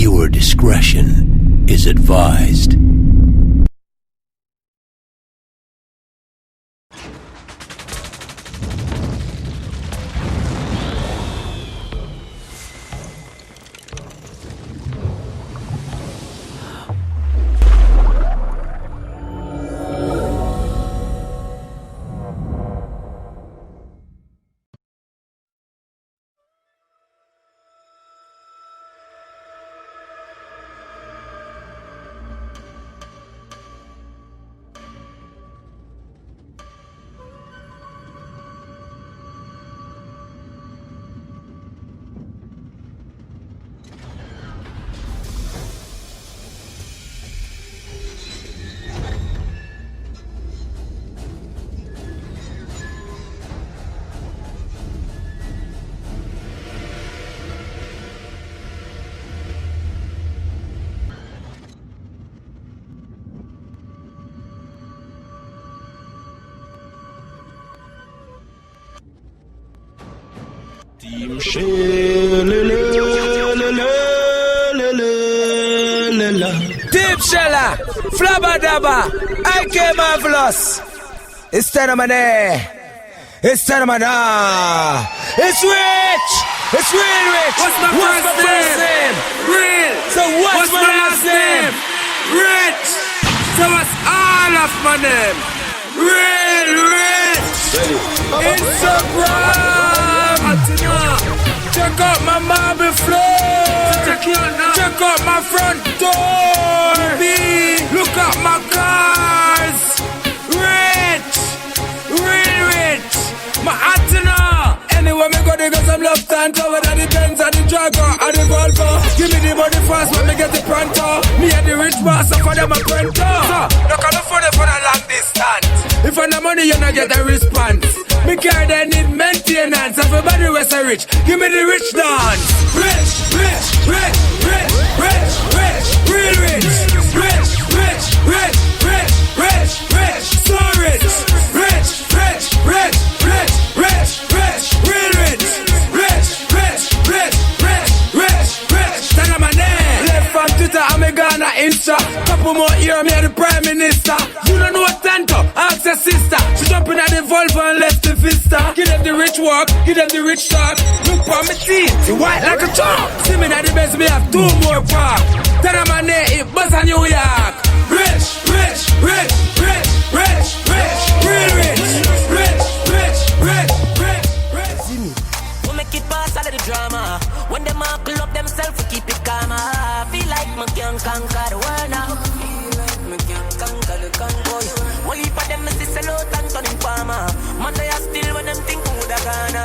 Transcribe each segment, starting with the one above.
Viewer discretion is advised. Team Shella, Flabba Dabba, IK Marvelous. It's Tenamane. It's Tenamana. It's rich. It's real rich. What's my first name? Real. So what's my last name? Rich. So what's all of my name? Real rich. Instagram. Check out my marble floor. Check out my front door. Look at my cars. Rich. Real rich. My Atina. Anyway, me go dig some love stand cover than the Benz and the Jagger and the Volvo. Give me the money fast when me get the pronto. Me and the rich boss, so for them a pronto. So, no can afford it for the long distance. If I no money, you not get a response. Me care they need maintenance. Everybody was a rich. Give me the rich dance. Rich, rich, rich, rich, rich, rich, real rich. Rich, rich, rich, rich, rich, rich, so rich. Rich, rich, rich, rich, rich, rich, real rich. Rich, rich, rich, rich, rich, rich. Tell them my name. Left from Twitter, I'm a Ghana Insta. Couple more years, me and the Prime Minister. You don't know what Tanto, ask your sister. She jumping at the Volvo and left the Vista. Give them the rich work, give them the rich talk. Look for me teeth, you white like a chalk. See me at the best, me have 2 more park. Tell them my name, it buzz on New York. Rich, rich, rich, rich, rich, rich, real rich. Rich, rich, rich, rich, rich. See me. We make it pass all of the drama. When them all pull up themselves, we keep it calm. I feel like me can conquer the world now. Me can conquer the convoy. One heap of them is this a lot and turning farmer. Man, they are still when them think who da gonna.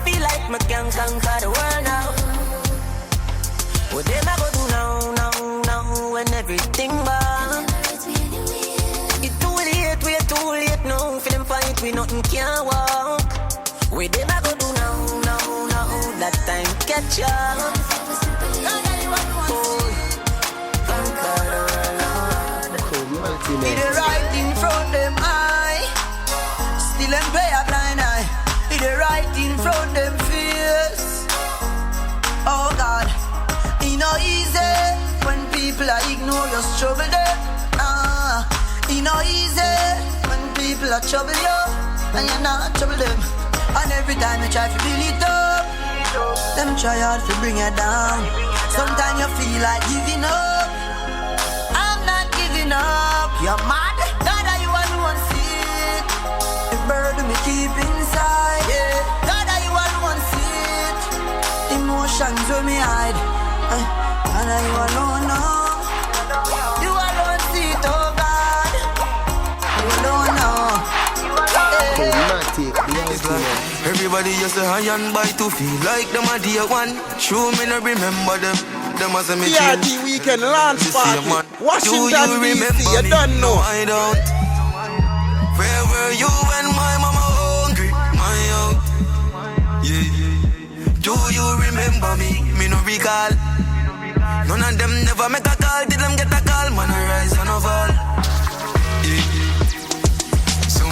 Feel like me can conquer the world now. What them a go do now, now, now, when everything bad. It's too late, we're too late now. For them fight, we nothing can walk. What them a go do now, now, now, that time catch up. Be the right in front them eye. Still them play a blind eye. Be the right in front them face. Oh God, it no easy when people are ignore your struggle them. It no easy when people are trouble you and you're not trouble them. And every time you try to build it up, them try hard to bring you down. Sometimes you feel like giving up. I'm not giving up. You're mad. God, are you alone see it? The burden me keep inside. Yeah. God, are you alone see it? Emotions when me hide. And are you alone now? You alone see it, oh God. You alone now. Everybody just a high and buy to feel like them a dear one. Show me no remember them. Them as a me PRT weekend launch party. Washington DC, you don't know. I don't. Where were you when my mama hungry? My out. Yeah, yeah. Do you remember me? Me no recall. None of them never make a call. Did them get a call? Man, I rise and I fall. Yeah. So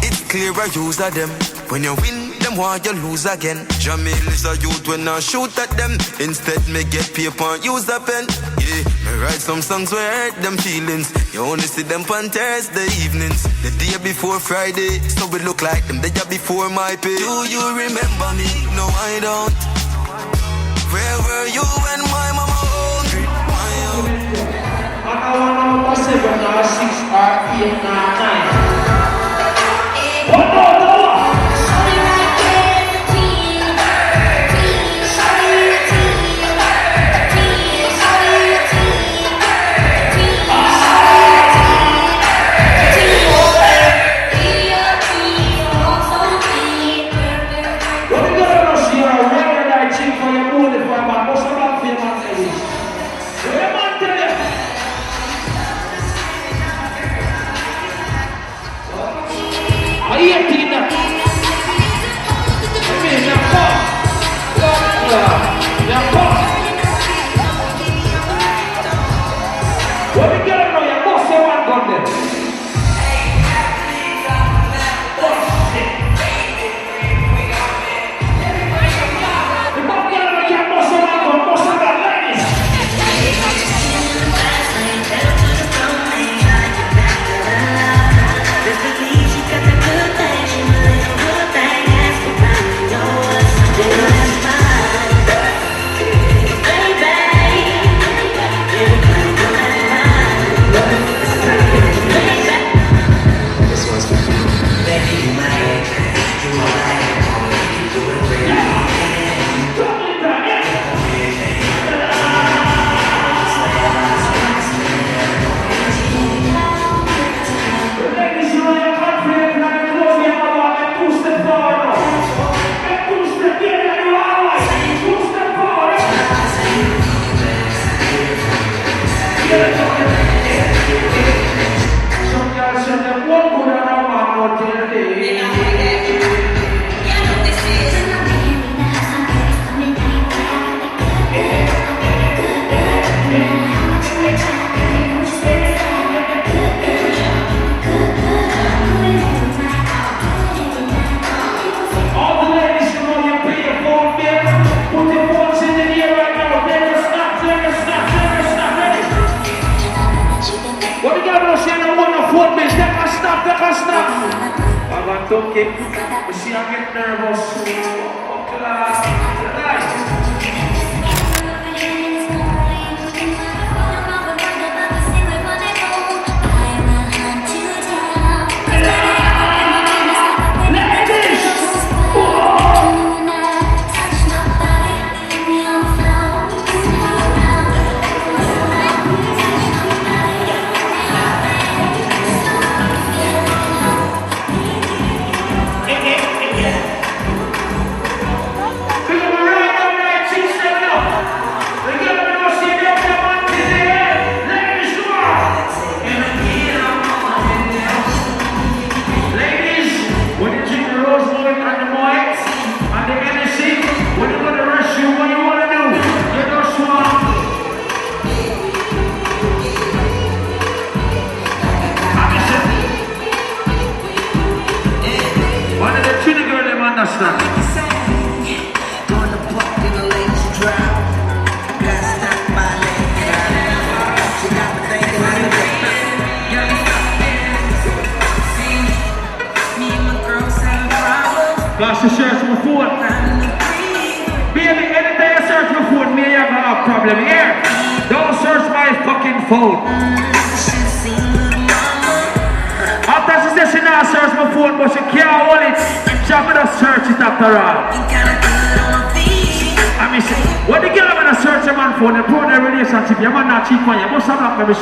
it's clear I use of them. When you win, them want you lose again. Jamil is a youth when I shoot at them. Instead me get paper and use a pen. Yeah, me write some songs where I hurt them feelings. You only see them on Thursday evenings. The day before Friday, so we look like them the day before my pay. Do you remember me? No, I don't. Where were you when my mama hungry? I want to 7 or 6 or 8 or 9. What no?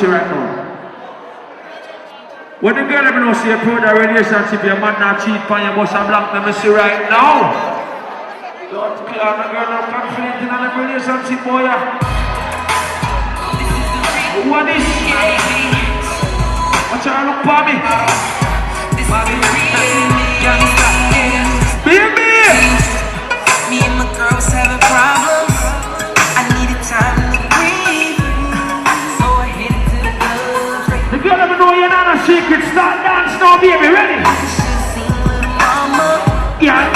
Right now. When the girl let me know see a pro that relationship, your man not cheat on you, but I'm black, let me see right now. Don't clear the girl not confident in a relationship, boy. What is what you look for me? Baby! Me and my girls having problems. I needed time to breathe. So I hit it to the club. The girl let me know you're not a secret. Start dance now, baby. Ready? Yeah.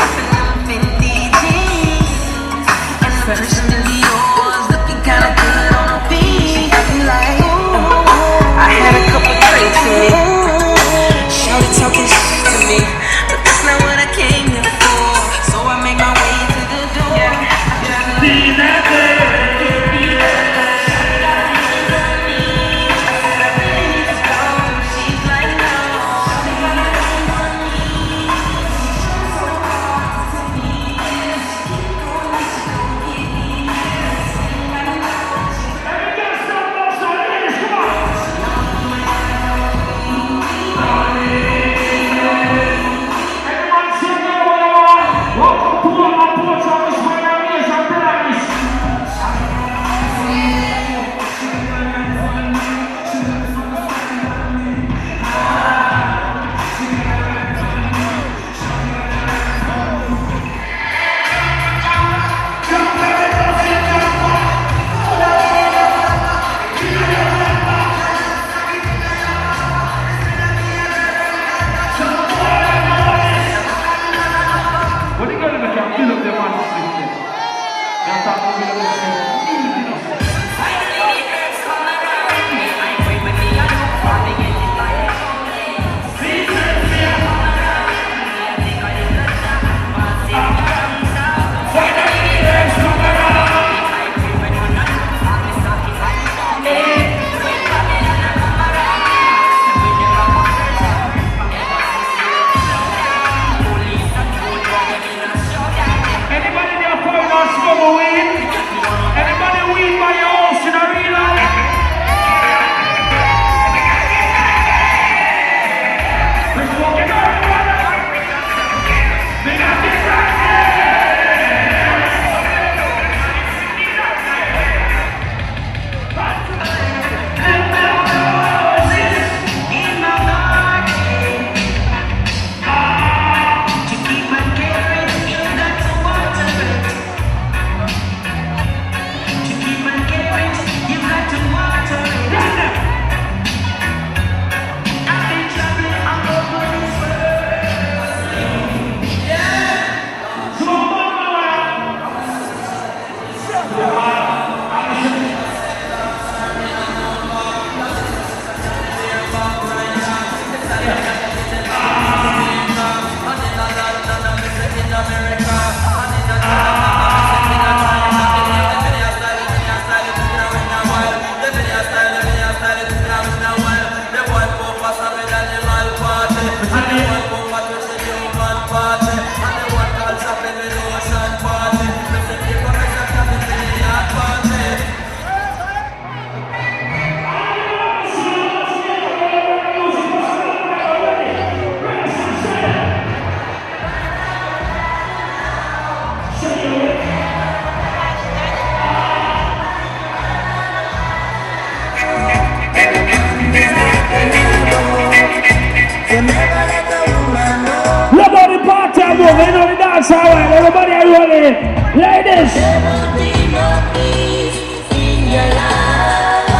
dance, alright, everybody are rolling. Ladies. There will be no peace in your life.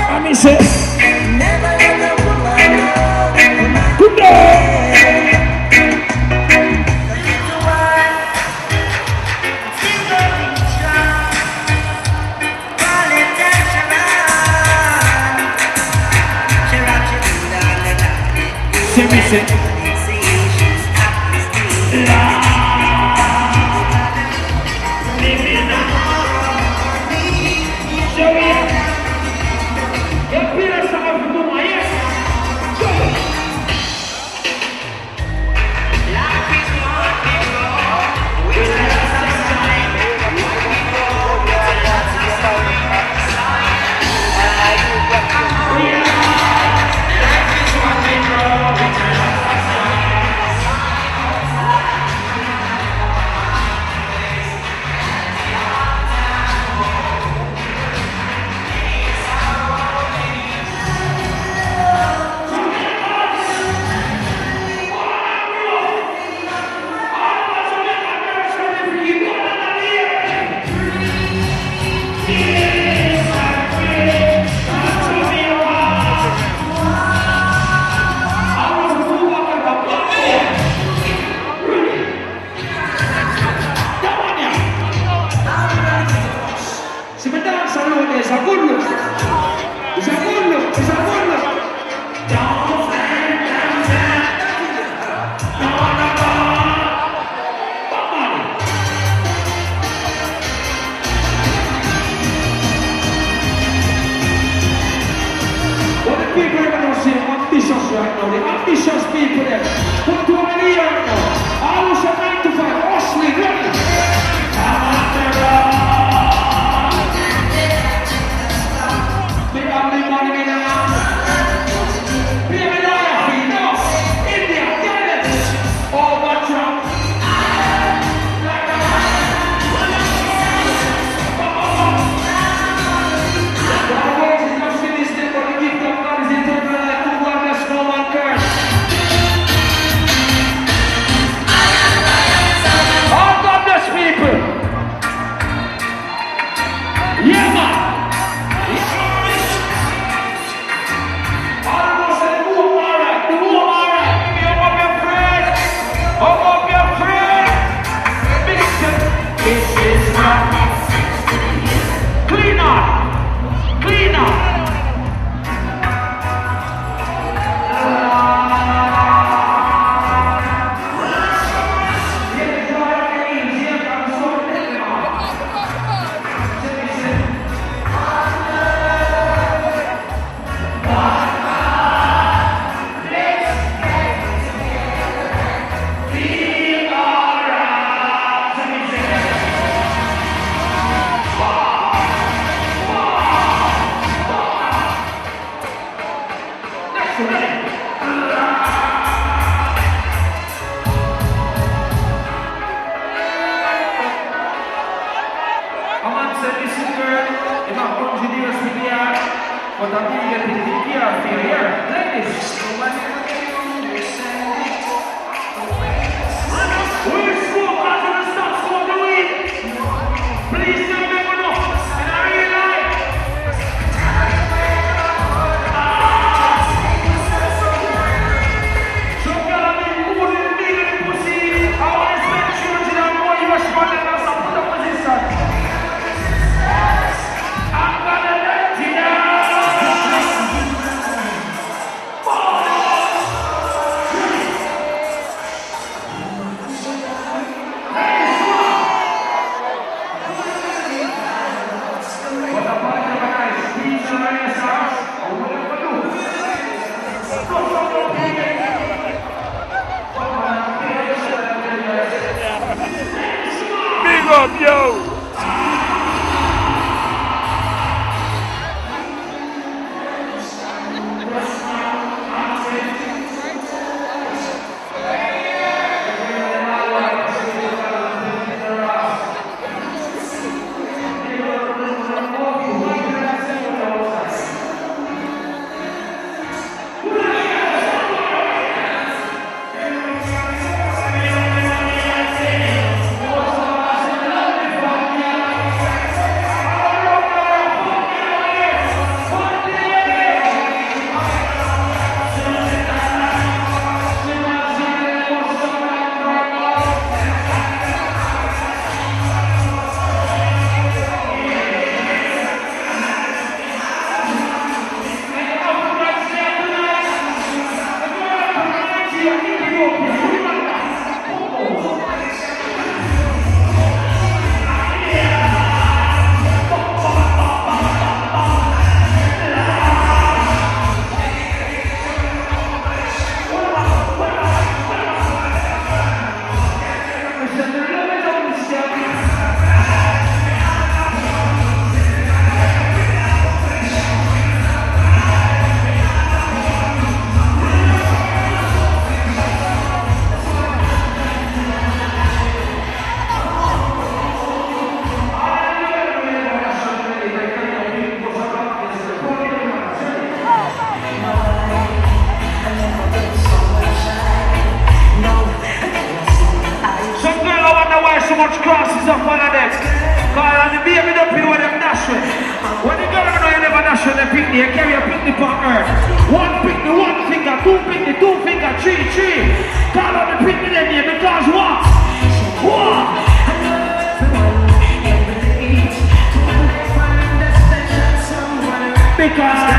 I mean, say. Never let a woman know. Good day. much crosses up one of them. Cause on the baby don't play with them dash with. When the girl know you never dash with the picnic, you carry a picnic on earth. One picnic, one finger, two picnic, two finger, three. Call on the picnic them here because what? What? Because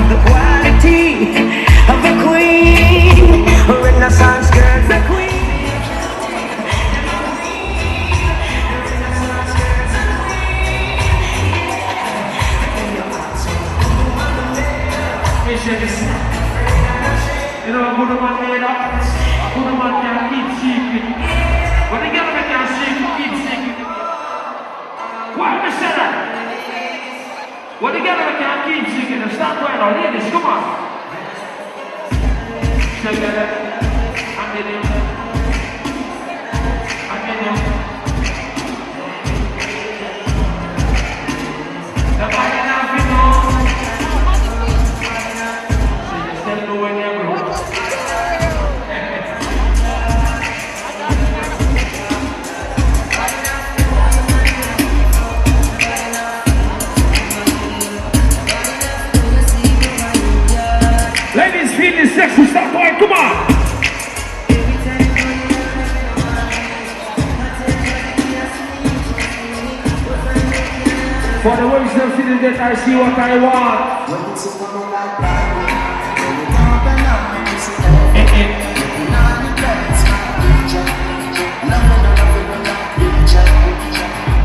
the quality of a queen, a Renaissance girl, the queen. You know, a good man made up, a good man can keep secret. When the girl can keep secret. Why we say that? When the girl can keep secret, start going on, ladies, come on. Say that, I'm getting it. The body now, people. Ladies, feel this sexy stuff, boy, come on! For the wisdom feeling that I see what I want.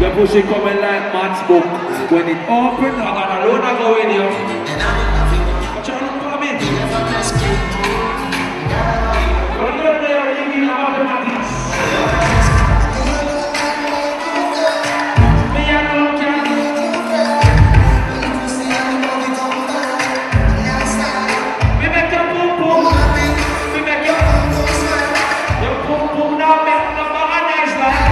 The pussy coming like Matt's book. When it open, I got a load of go in here. What you look for me? When you're there, you give me mathematics. Me and no can. Me make your boom boom. Me make your boom boom now make number one nice like.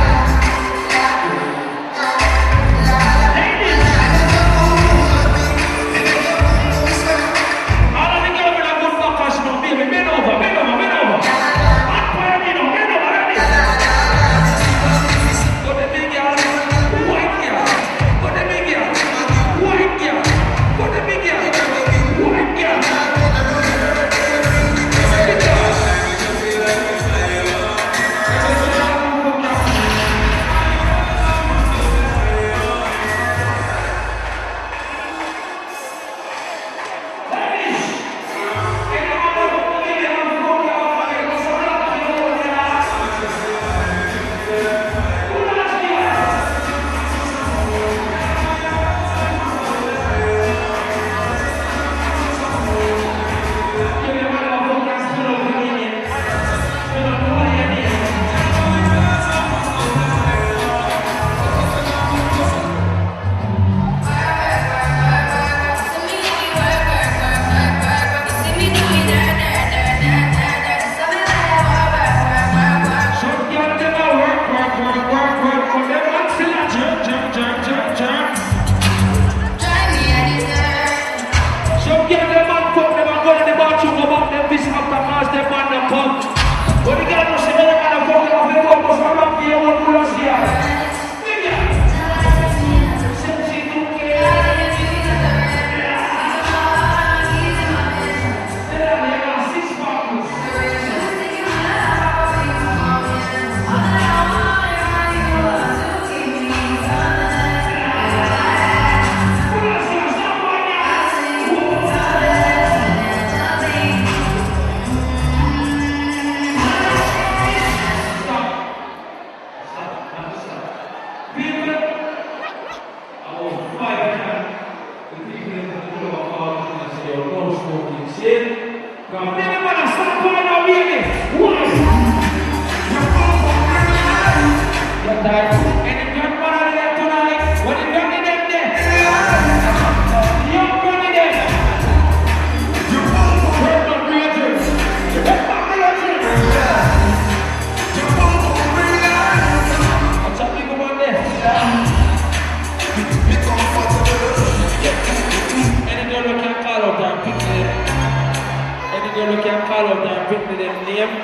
name.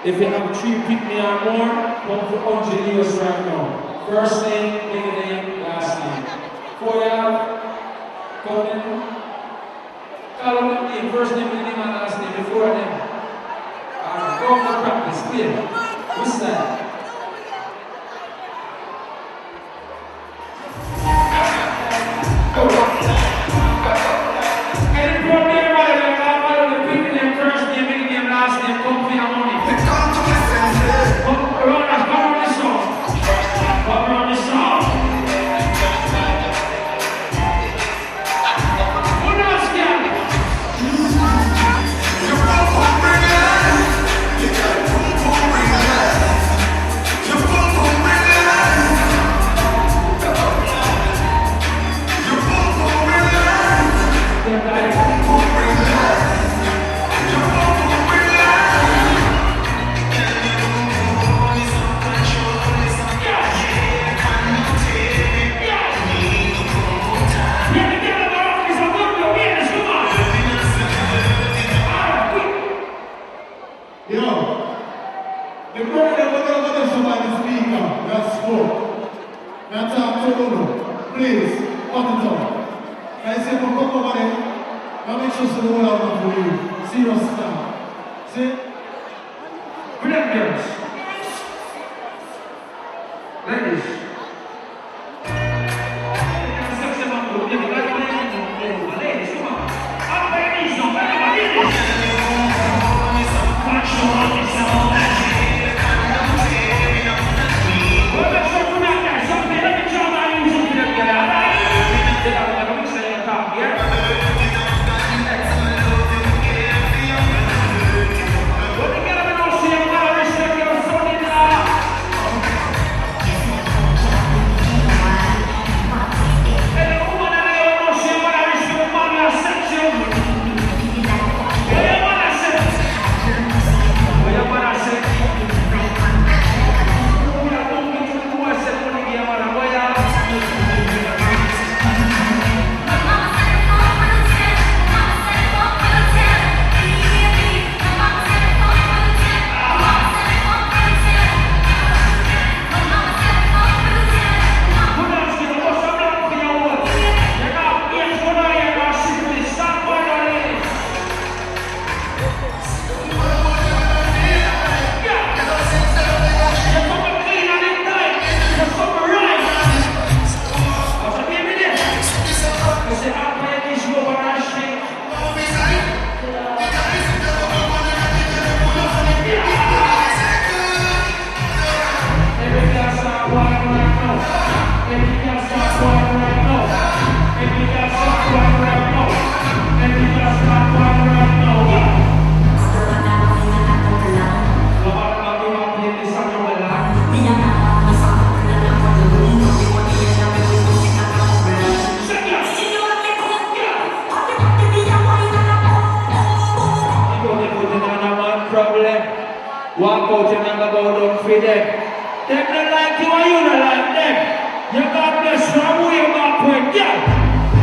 If you have 3 pick me or more, come for Angelus right now. First name, middle name, last name. 4 you have, come in. Call them name, first name, middle name, and last name. Before them. Alright, go for practice. Clear. What's that? Walk out and never go down for them. Them don't like you and you don't like them. You got this from who you got with, yeah.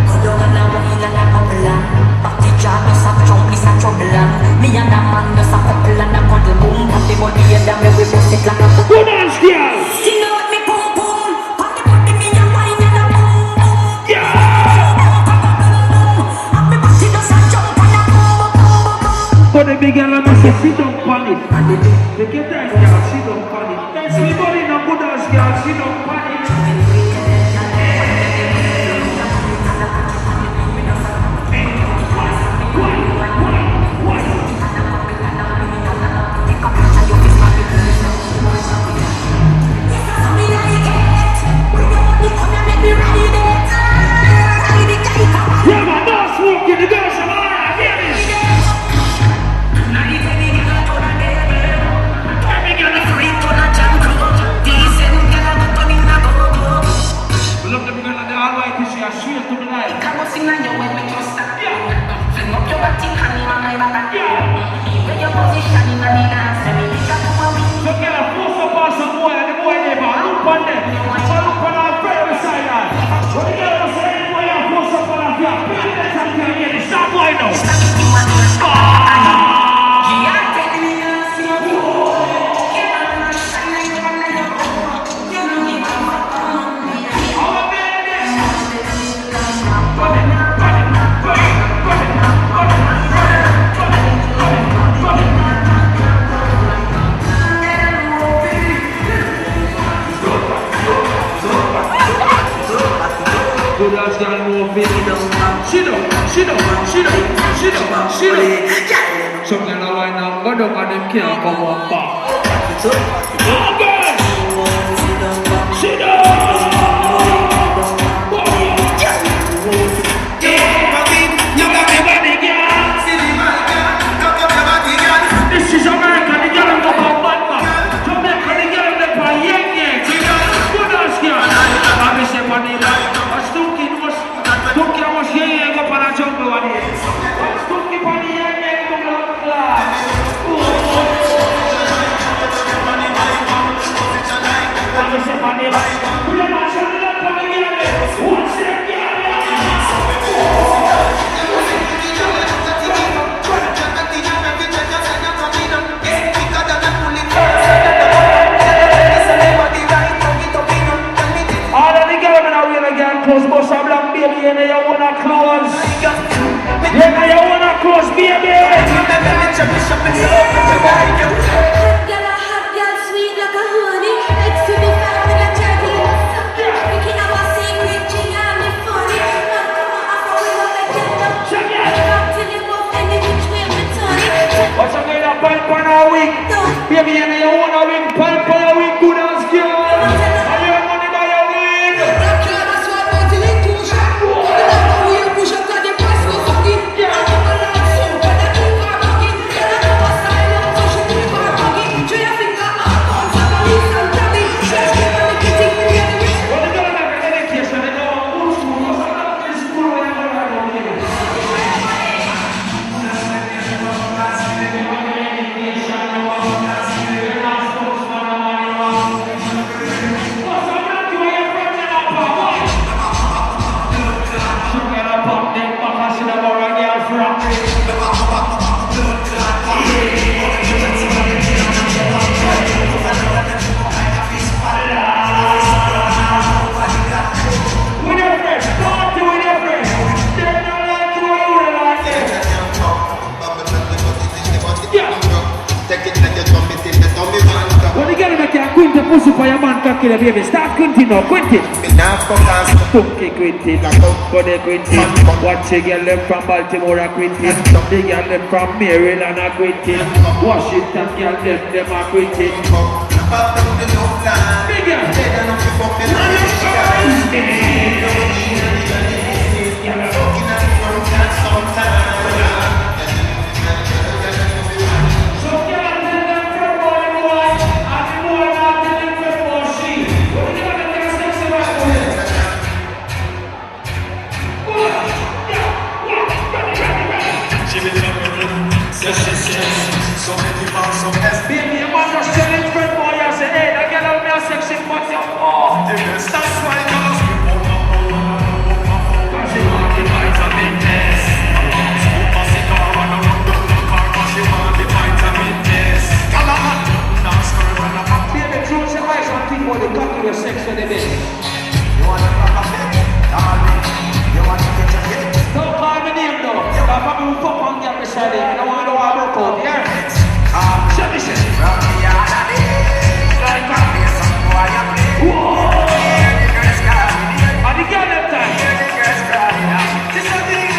Kodongan na wahila na kapelan. Pati jano sa chong isa chobelan. Miya naman na sa kapelan na kodel boom. Pati mo diya dami we busit lang ako. Good dance, girl. Sino at me pum pum. Pati miya wahila na boom boom. Yeah. Ape pati na sa chong pana boom boom boom. For the big girl, I'm going to say, sit down, panic. They get that girl, sit down, panic. That's anybody in a good ass girl, sit down, panic. Yeah, my boss walking the girls, I'm all right, hear this. good as girl move it. Sit down. Some girl a wine and go down and them can't come up back. Oh girl! Sit down! This is America, the girl go for Batman. Jamaica, the girl go for Yang. Good as girl. I be say for the life. Stunky was Yang go for the jungle one here. Stunky for the Yang go for the class. I be say for the life. We are not shutting up for the girl. What's that girl? Close bus a black baby, you know you wanna close. You know you wanna close, baby. Girl, a hot girl, sweet like a honey. It's to be found with a cherry. Thinking of a secret, she got me funny. Come on, we don't make it up. Talk to them both and the which way we turn it. What's a girl a pipe on a week? Baby, you know you wanna win pipe on a week, good as girl. Are you money by a week? Pussy for your man, cocky the baby. Start Quintin now, Quintin. Funky Quintin, Bunny Quintin. Watch a girl left from Baltimore, a Quintin. The girl left from Maryland, a Quintin. Washington girl left them, a Quintin. Big girl. Baby, you want to tell it, friend boy, you say, hey, that girl have me a sexy butt, you oh. That's why you know. Cause she want the vitamin S. She want the vitamin S. Baby, close your eyes and think about the cocky with sex for the day. You want to fuck up it? You want to get your hit? Don't call me name though. That probably will pop on the other side. I don't want to work out, yeah? Shut this shit. And the girl them time. This is the thing.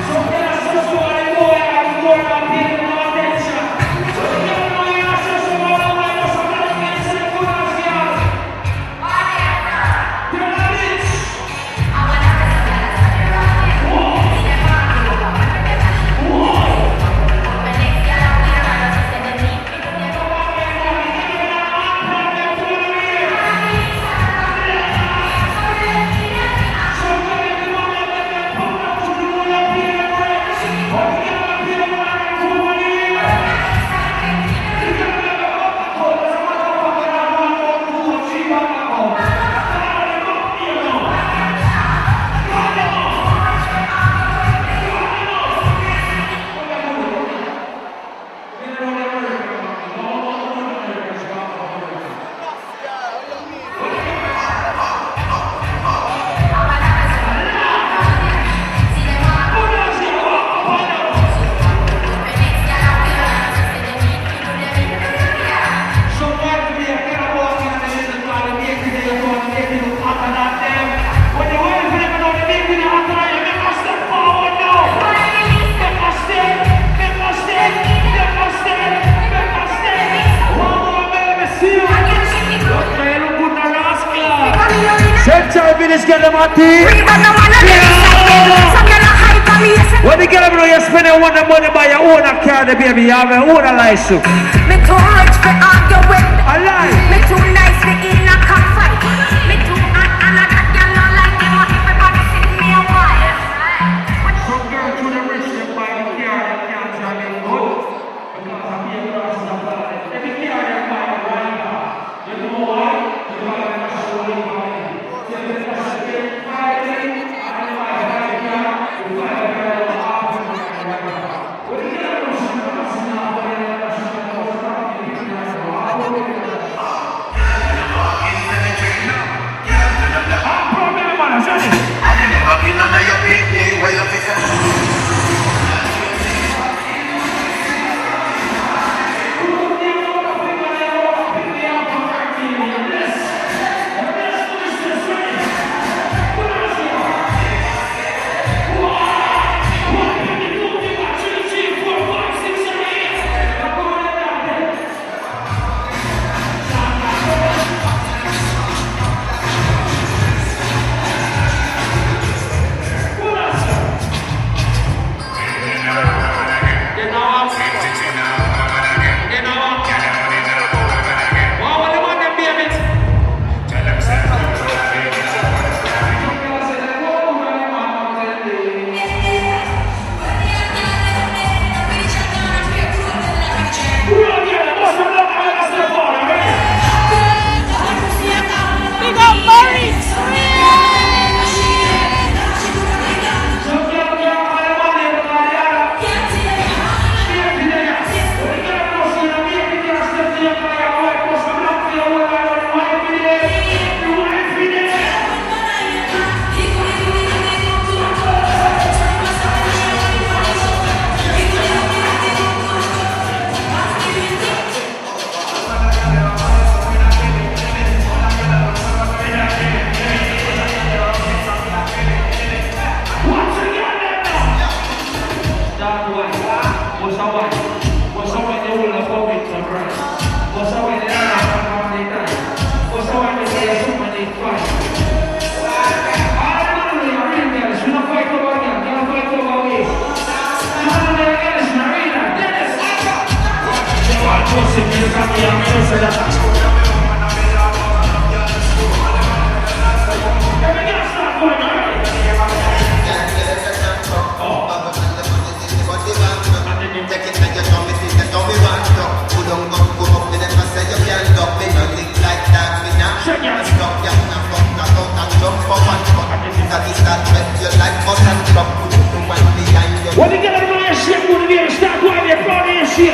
So when I saw someone boy, I'm going to pay them no attention. So the girl know you are so someone I'm like, so I'm going to say good as girl. Tell her this. this girl them a team. When the girl know you spend your own money by your own car, the baby, you have your own license. Me too rich for argue with. I lie. Me too nice for in a cockfight. Me too hot and I got girl not like them. Everybody sing me a while. Some girl to the rich them buy the car, they can't drive it good. Because I'm here for us to buy. Every car they buy the right car. You know why? You buy the national money. You have the national fighting, and you buy the right car, you buy the right car. When you get a national now, buy the national car, you get the national car. When you get out of my shit, when you start doing your body and shit.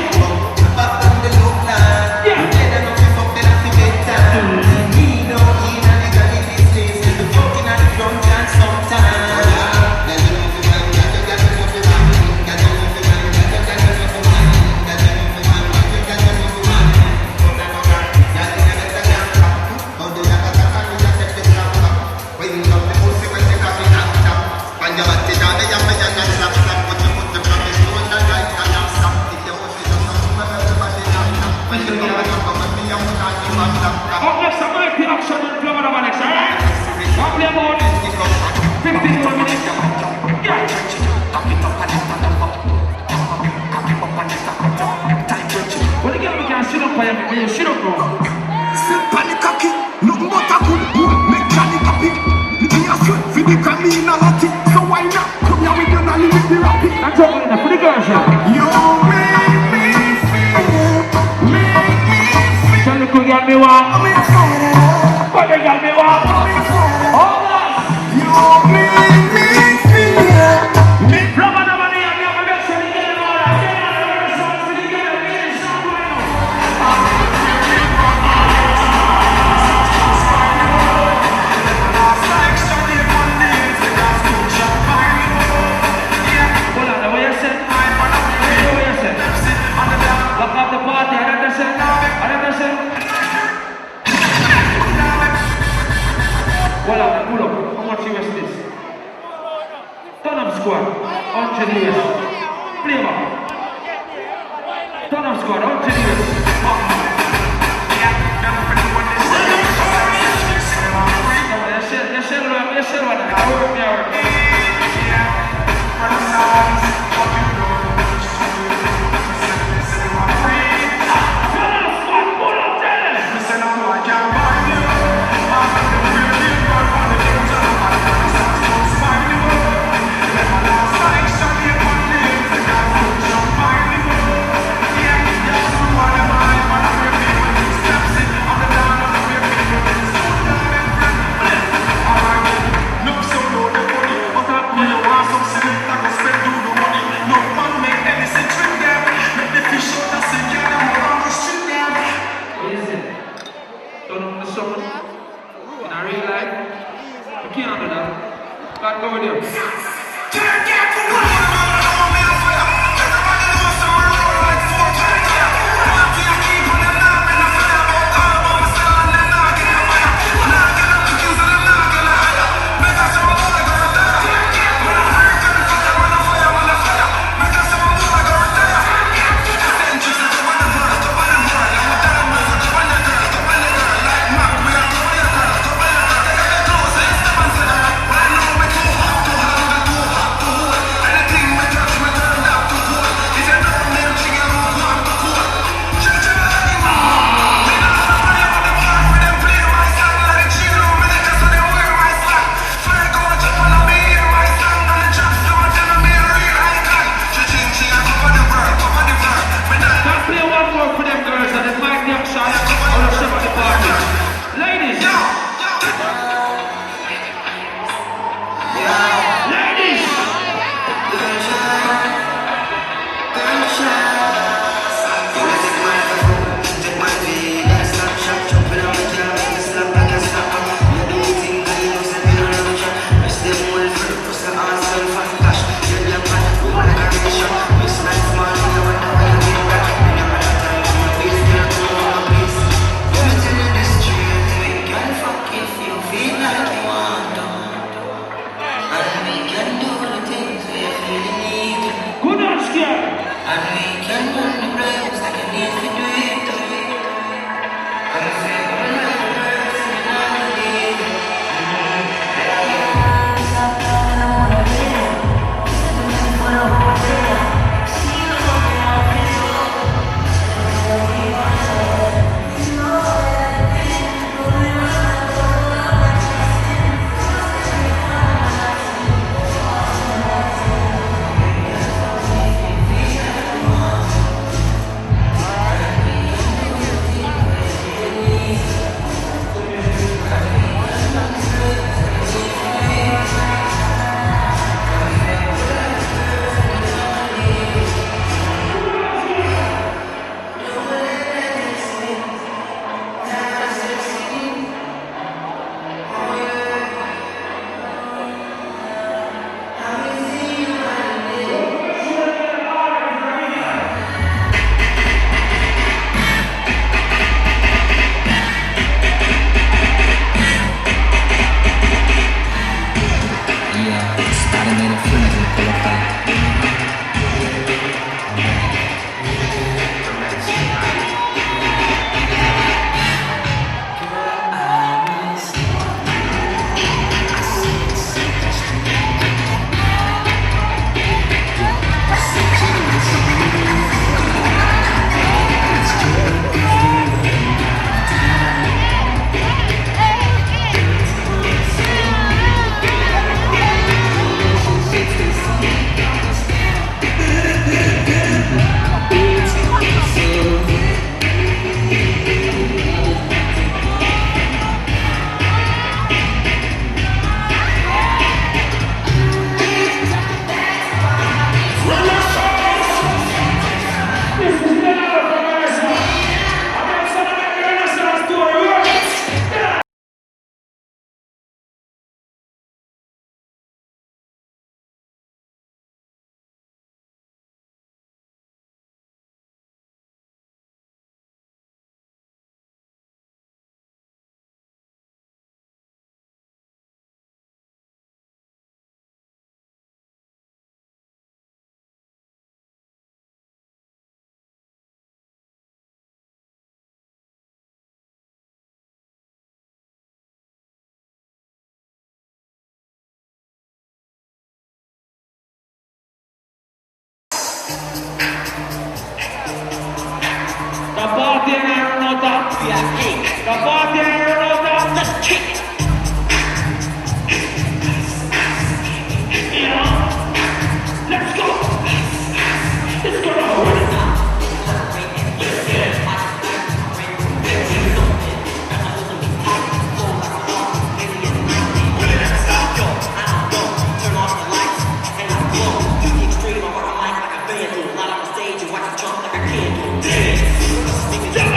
can't do that. God go with you. The party ain't run out of. The party ain't run out of. Let's kick it. Yeah. Let's go. Let's go. Jump,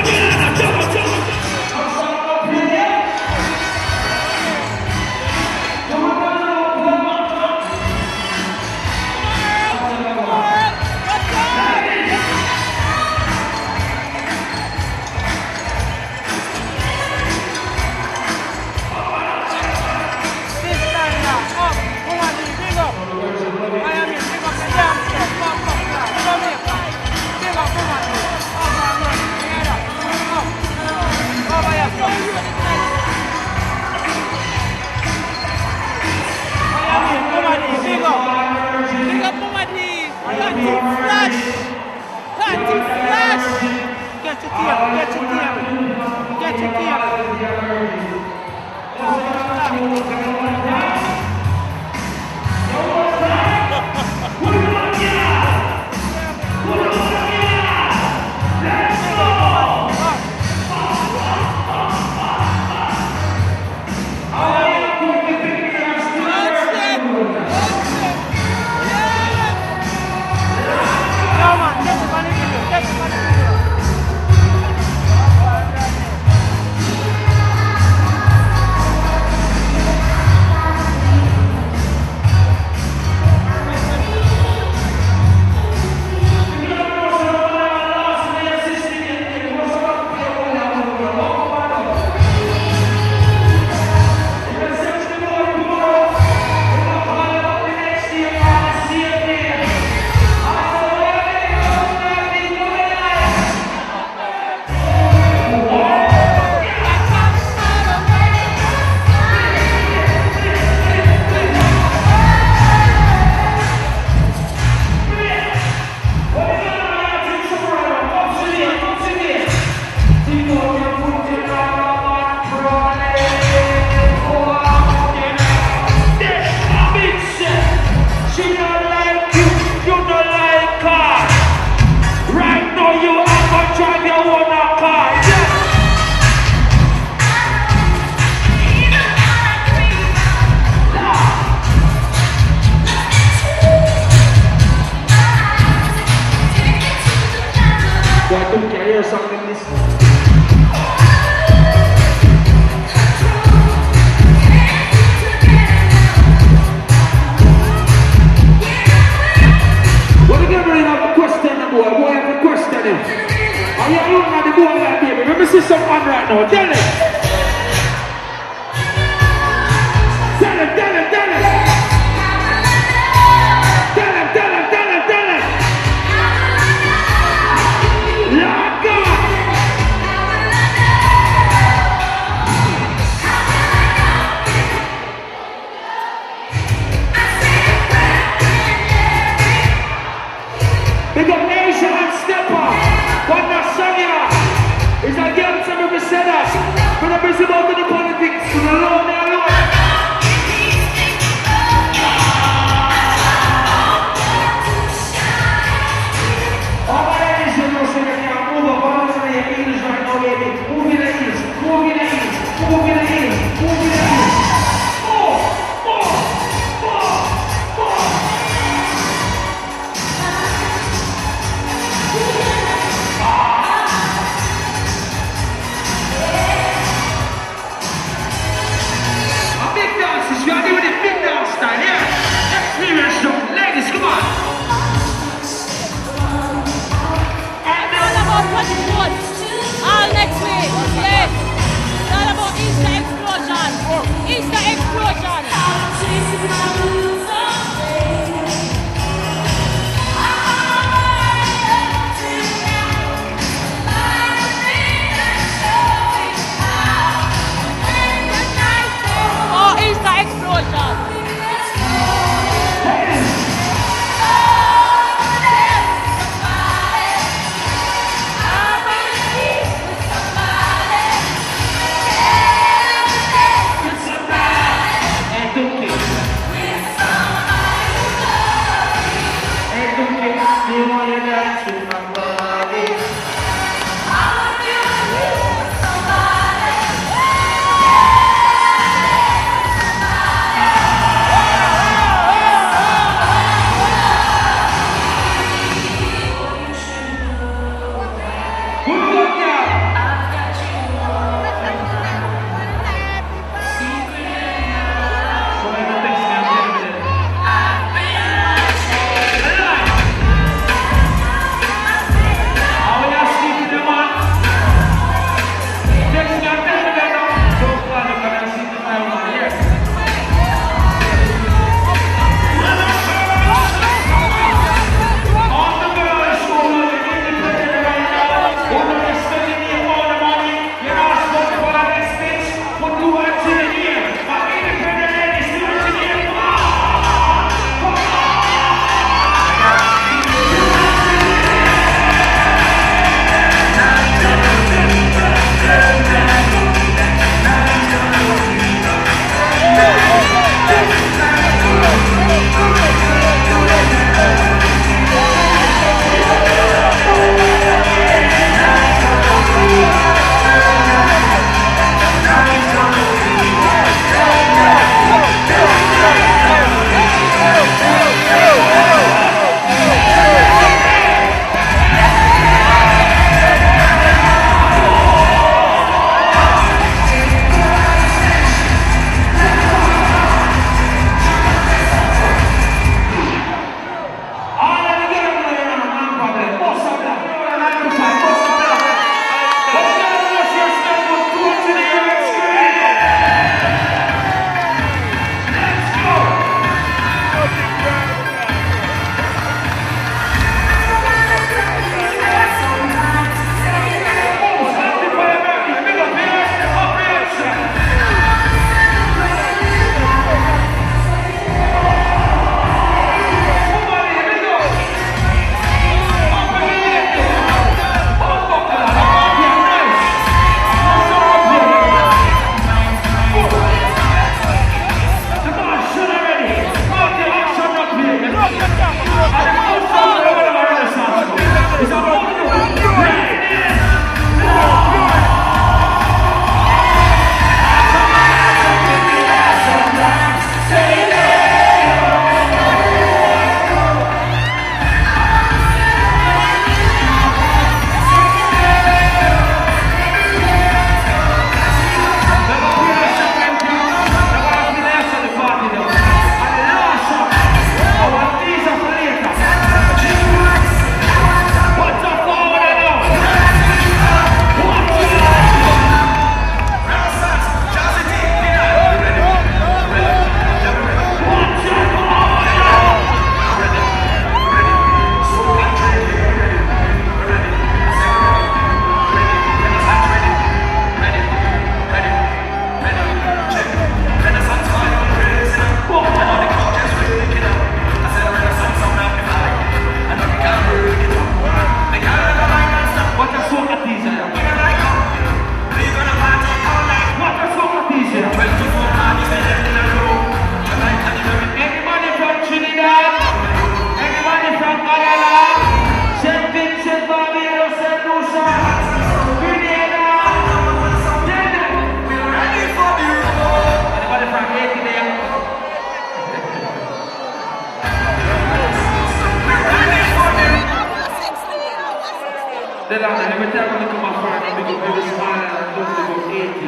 time I look at my friend, I big up every smile and just big up 80.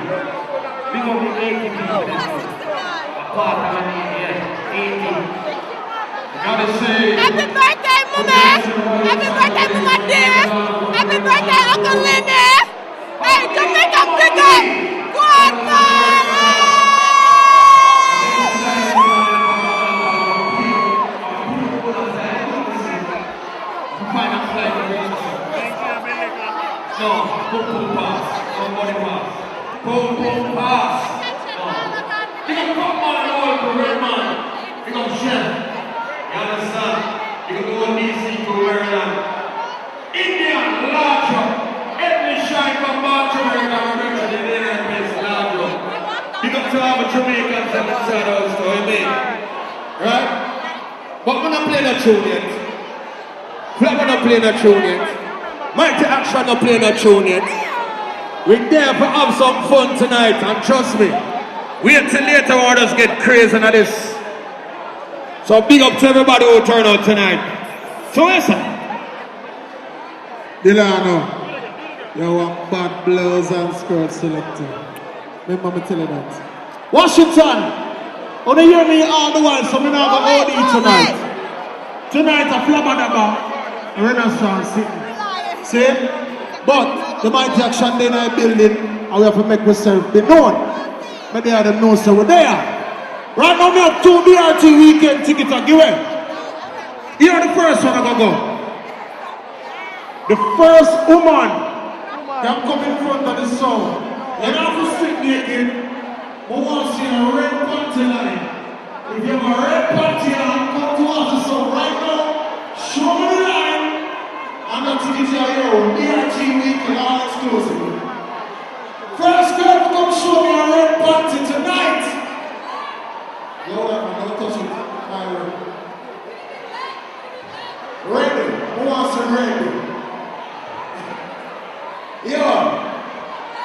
Big up the 80 people in this house. A part of me, yeah, 80. I gotta say... Happy birthday, Mama! Happy birthday, Mama dear! Happy birthday, Uncle Lenny! Hey, Jamaica, big up! Go on, man! No, boom boom pass. Nobody pass. Boom boom pass. No. You can come on the wall for real man. You can chef. You understand? You can go on DC for real man. India, larger. Every shine from March America, remember the Indian place, larger. You can tell how Jamaicans and inside our story, mate. Right? But we're not playing that tune yet. We're not playing that tune yet. Mighty Action not playing a tune yet. We're there to have some fun tonight, and trust me, wait till later on us get crazy on this. So big up to everybody who turn out tonight. So listen. Delano, you want bad blouse and skirts selector. Remember me tell you that. Washington, wanna hear me all the while, so me now go OD tonight. Tonight a Flabadaba, Renaissance City. See? But the Mighty Action Day Night building, and we have to make ourselves be known. But they are the know so we're there. Right now we have 2 BRT weekend tickets to give away. Here are the first one I go. The first woman that come in front of the sound. You don't have to sit naked. We want to see a red panty line. If you have a red panty line, come to us the sound right now. Show me the line. I'm not to give you your BRT weekend all exclusively. First girl to come show me a red panty tonight. Yo, I'm gonna touch it. Ready? Who wants to ready? Yo,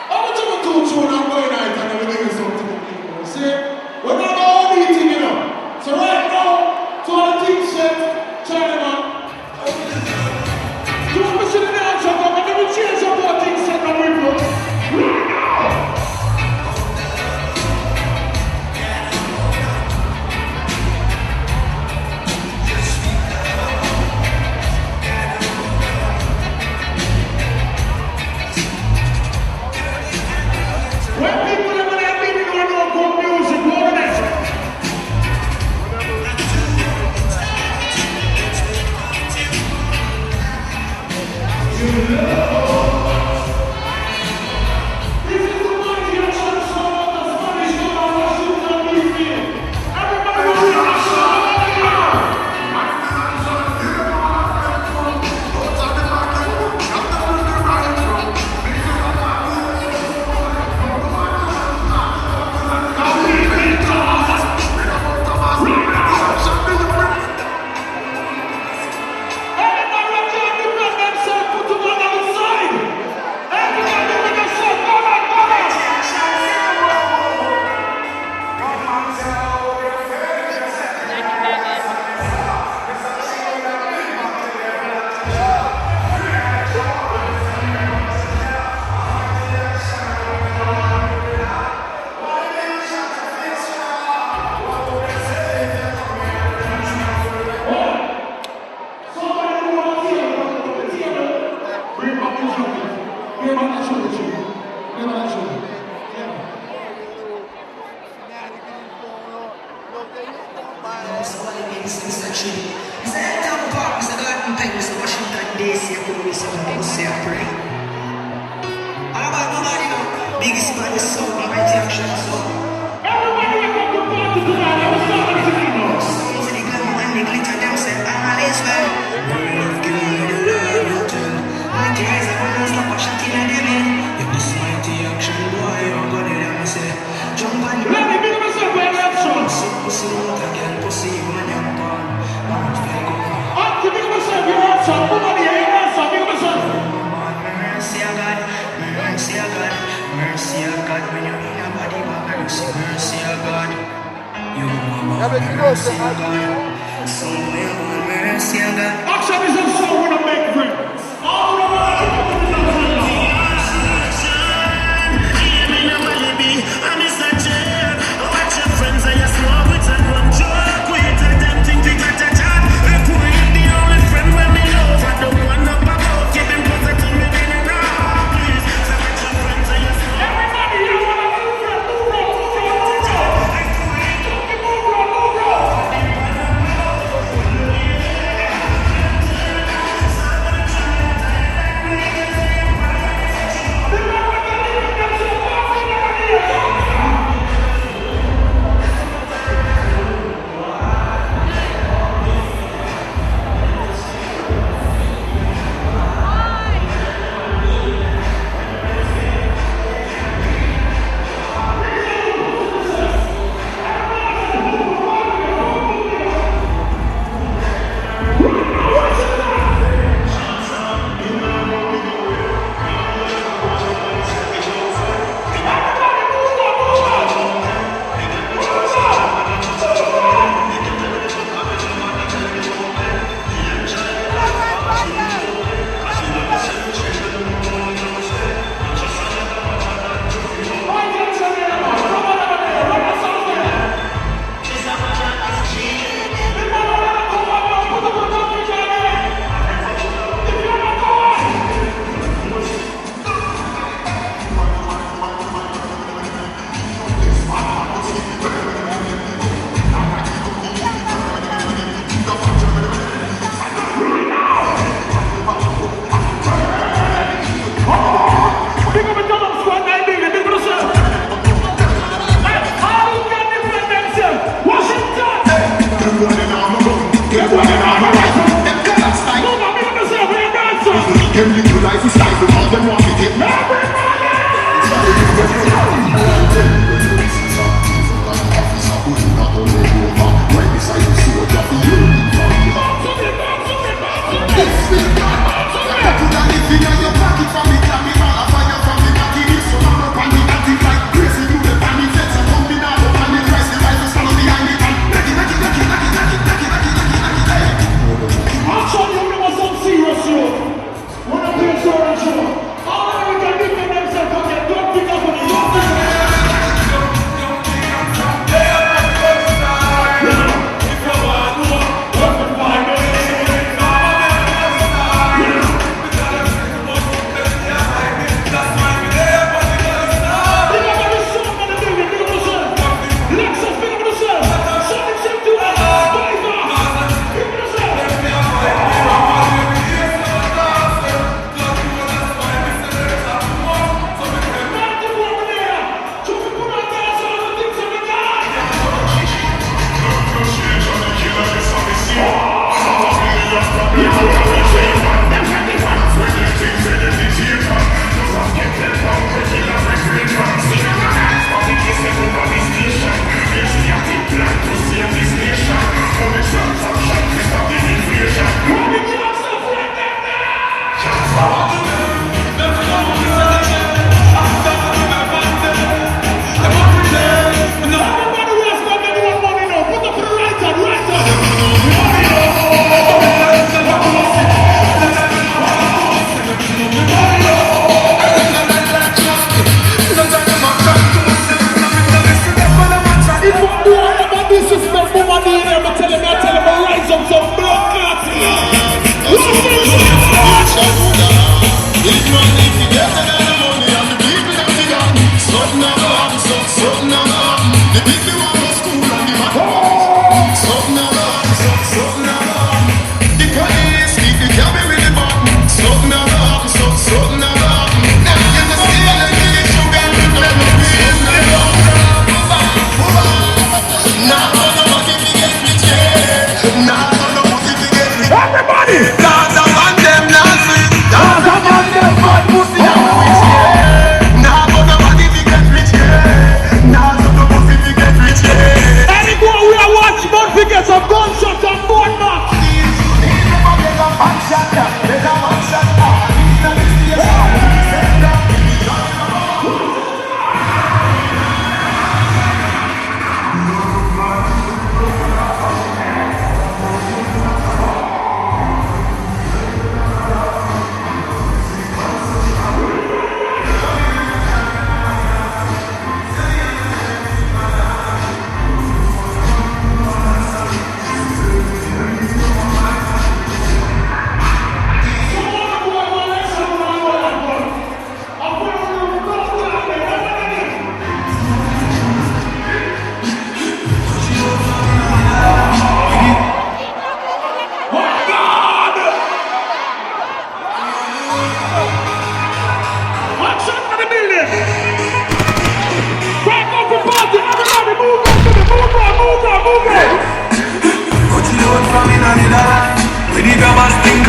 how much of a two tune I'm going night and I'm gonna give you something to people? See? We're not all eating, you know. So right now, to all the team set, Chinaman. Don't listen to the answer, but I'm going to change up what things set up with you. Right now! When people are going to have meaning or no good music, what is it? You know. This is the Mighty Action song of the Spanish Governor Washington DC. Everybody will be action! Action is a song with a big grip. All the way.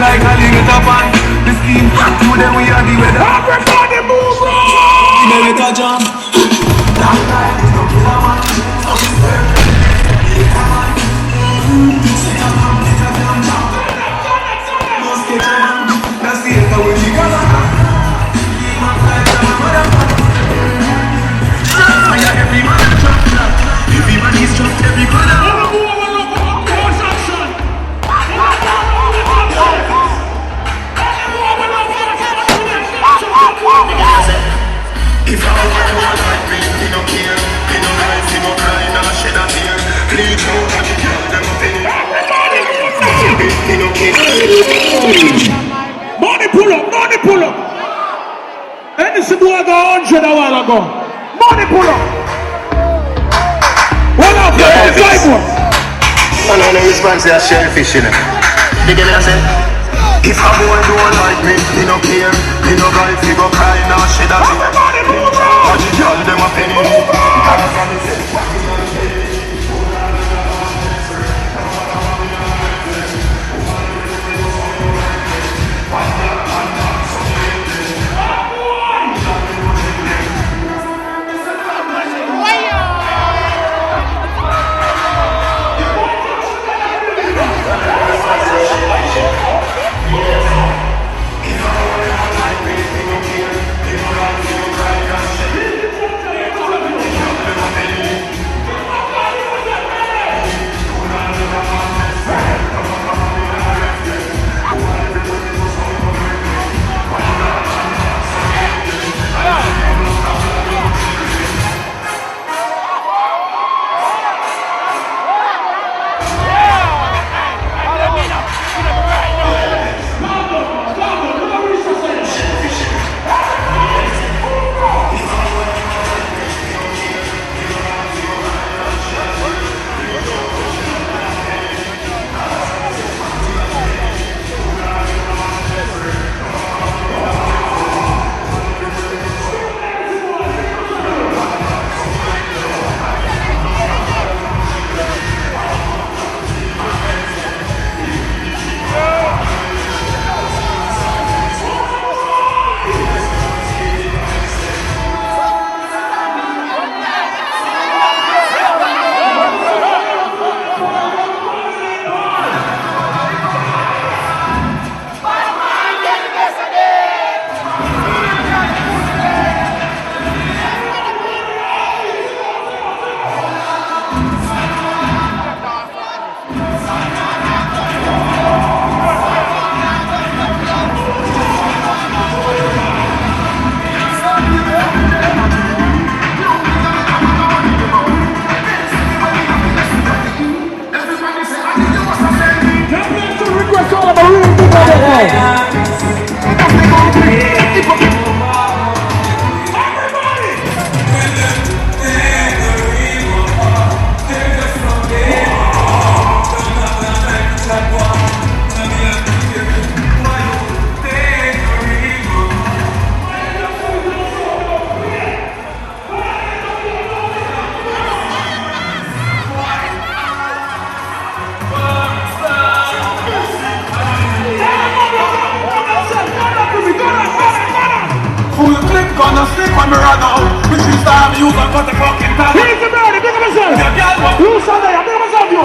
like a little top on the scheme. To them we are the weather. Everybody move on! America jump. That time is no killer man. So we swear. Say I'm not better than that. No sketch man. That's the end of when you got on. Keep my flight down, motherfucker. Fire every man trust that. Everybody's trust every corner. If I want one like me, he don't care. He don't rise, he don't cry, nah shed a tear. Bleach out and he tell them thing. He don't care. Money pull up, money pull up. Anything boy got 100 a while ago. Money pull up. What up, yeah, I know the response is shellfish, you know. You get what I say? If a boy don't like me, he don't care. He don't rise, he go cry, nah shed a tear. And he tell them a penny. you got cut the fucking time. Here's the bird, big up yourself. You saw that, big up yourself, you.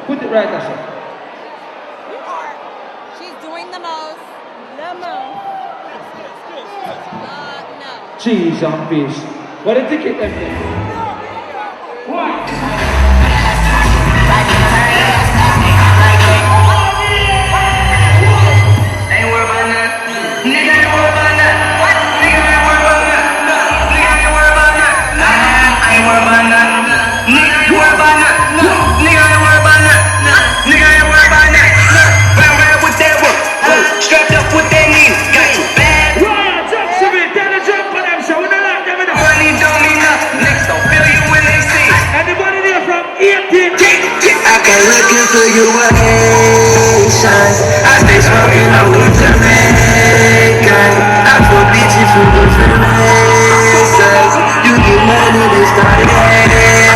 Put it right there. She's doing the most. The most. No. Cheese on fish. What a ticket them there. What? for you a Haitian. I stay smoking out with Jamaican. I for beautiful different races. You give money, they start hating.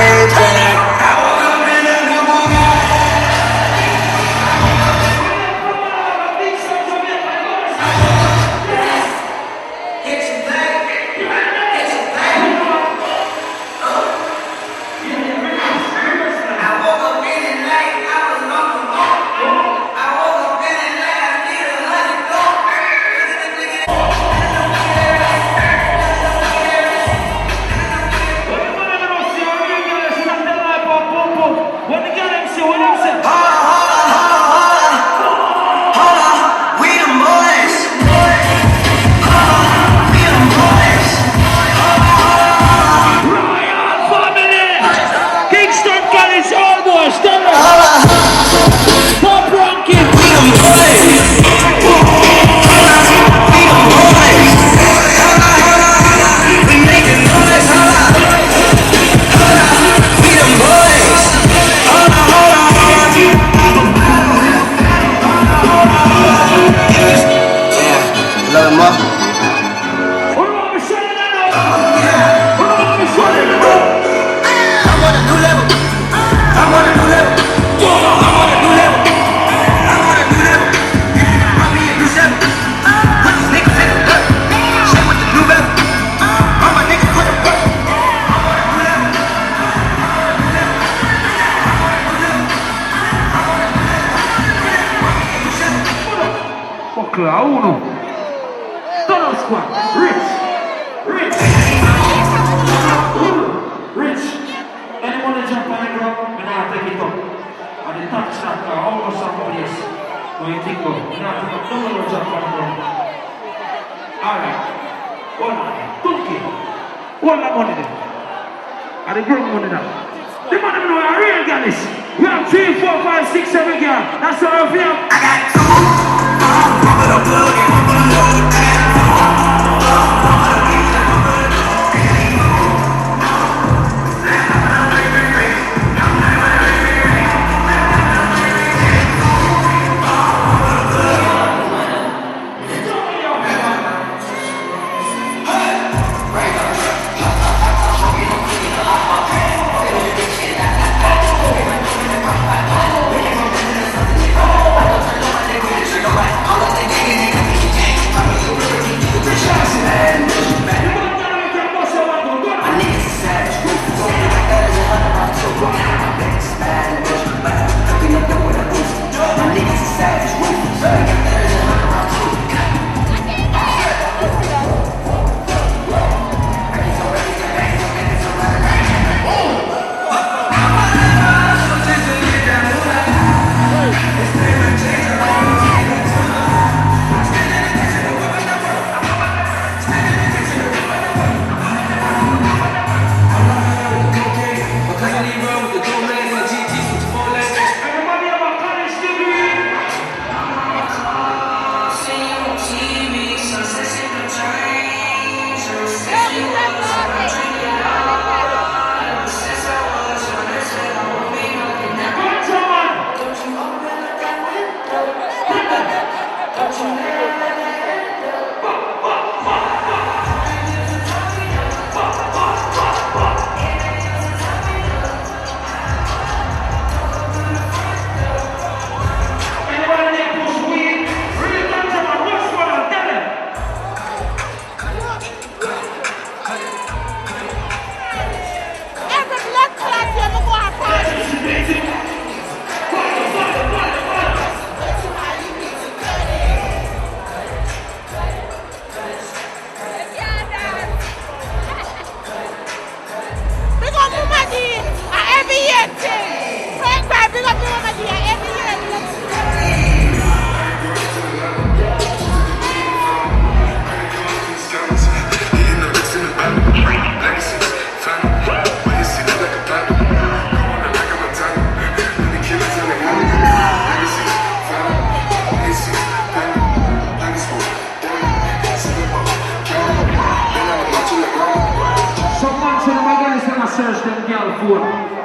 search them girl phone.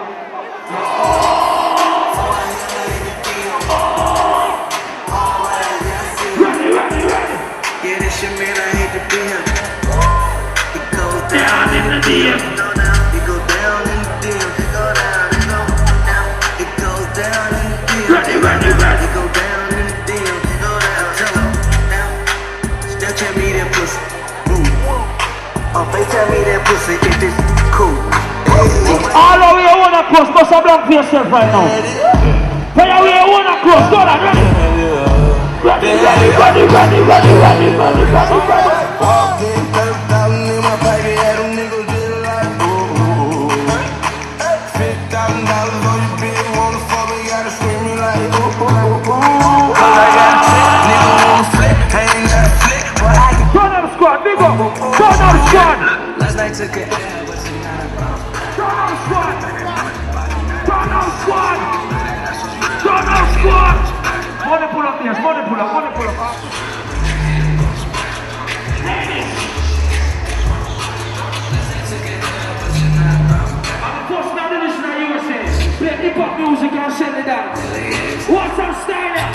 pressure, man, I hate to be him. It goes down in the DM. It goes down in the DM. It goes down, it goes down. It goes down in the DM. Ready. It goes down in the DM. It goes down. Tell him. Snapchat me that pussy. Oh, FaceTime me that pussy. It is cool. All the way you wanna cross, bust a blank for yourself right now. Where you wanna cross, go on, ready? Ready. Walked in, 30,000 in my pocket, had them niggas just like, ooh. $50,000 on your bitch, wanna fuck me, gotta scream me like, ooh. Cause I got a flip, nigga wanna flip, I ain't got a flip, but I can. Turn on the squad, big up. Turn on the squad. Last night took it, but tonight I'm gone. Turn on the squad. Turn on the squad. Turn on the squad. Money pull up, yes, money pull up. Ladies. I'm the first man to listen to USA. Play hip-hop music and send it down. What's up, Steiner?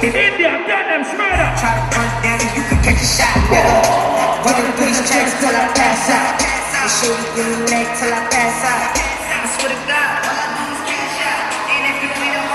In India, get them smurder. Try to punch down, you can catch a shot. Running through these tracks till I pass out. And show you give me leg till I pass out. I swear to God, all I do is cash out. And if you ain't a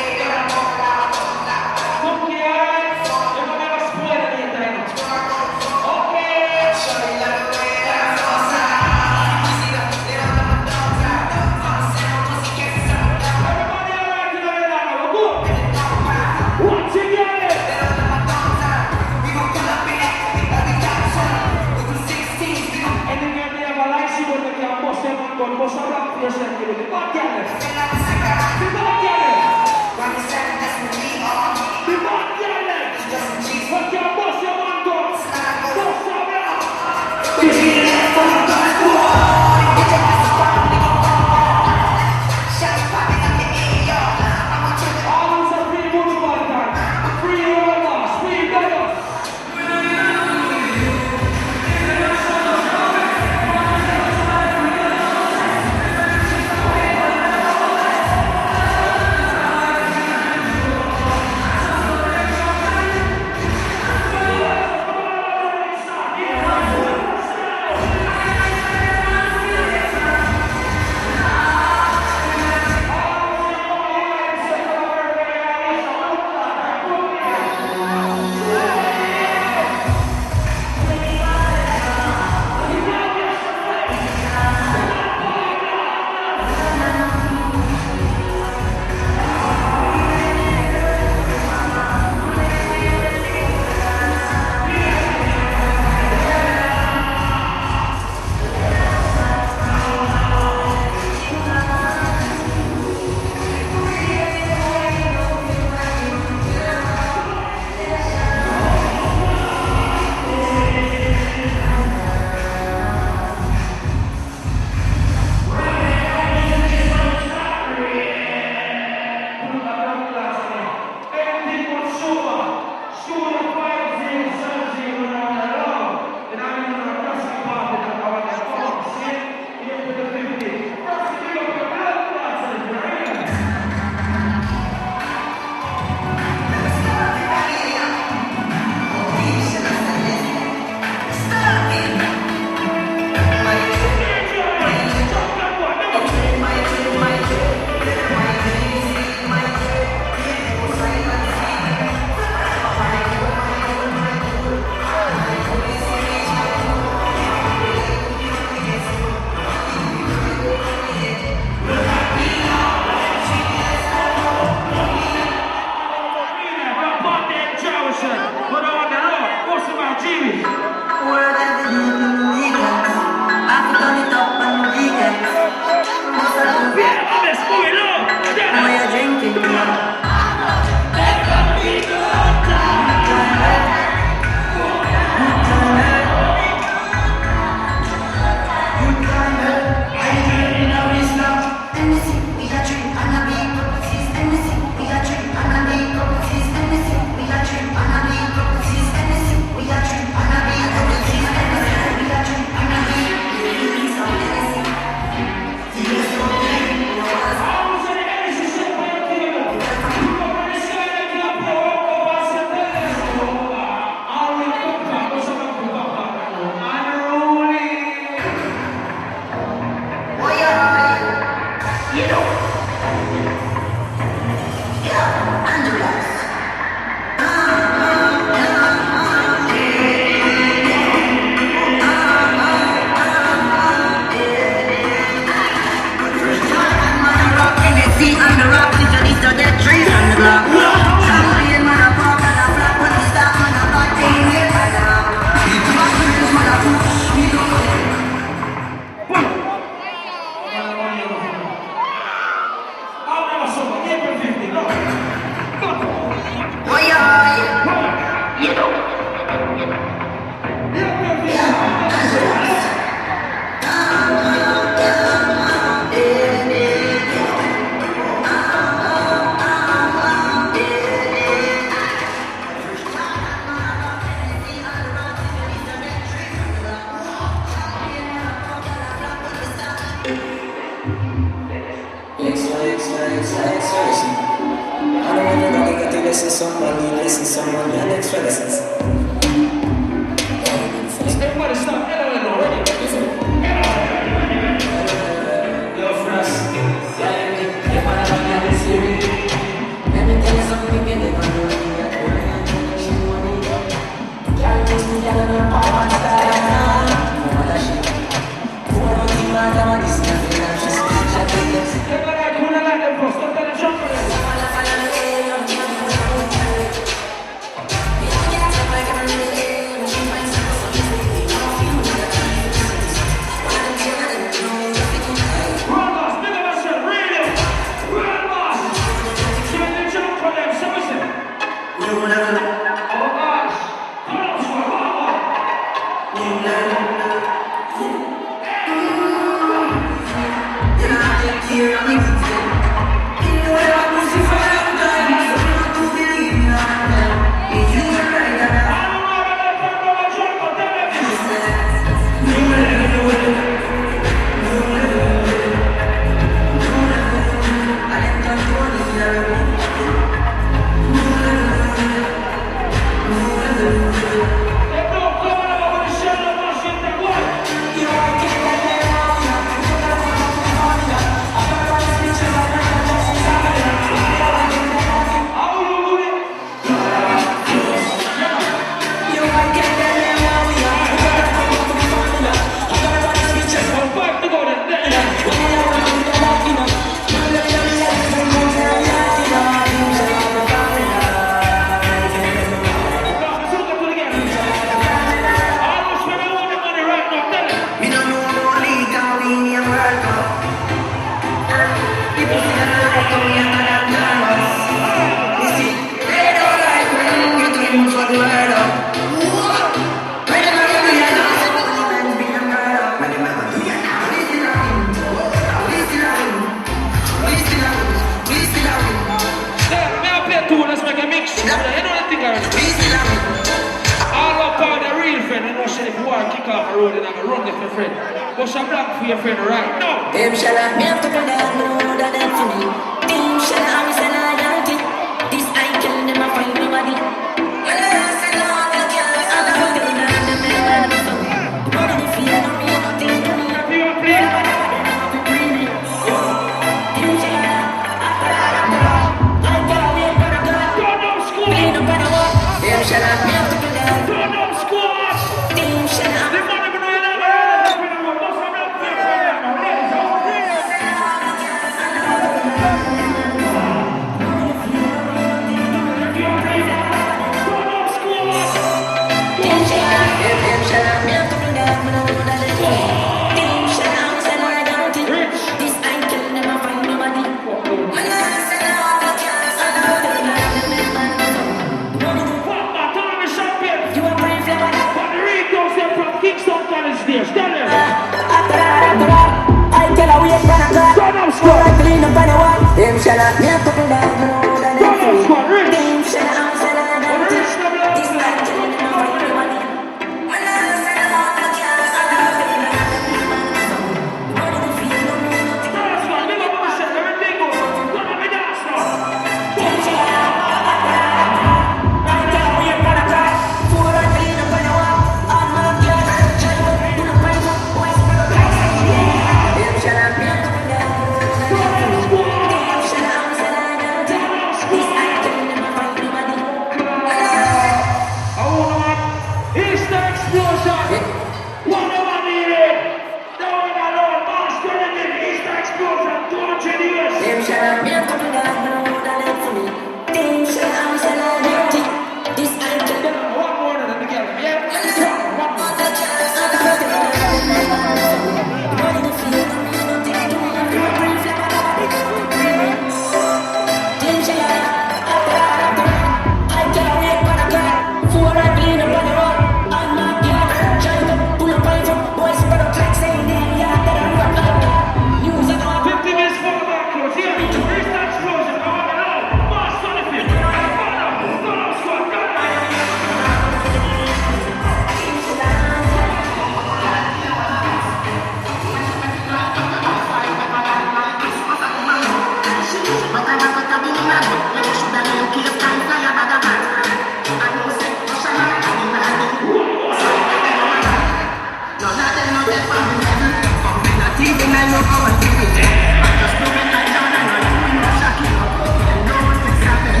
I know how I do it. I just know when I down and I do it, shock it up. No one can stop it.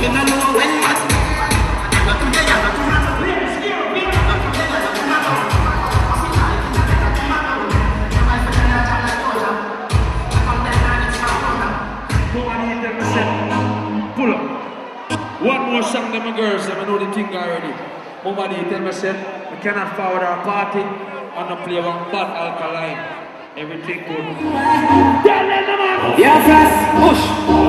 They don't know when what. Pull up. One more song, them girls, I know the thing already. Nobody tell me said we cannot forward our party and not play one bad alkaline. Everything good. Yeah, fast, push.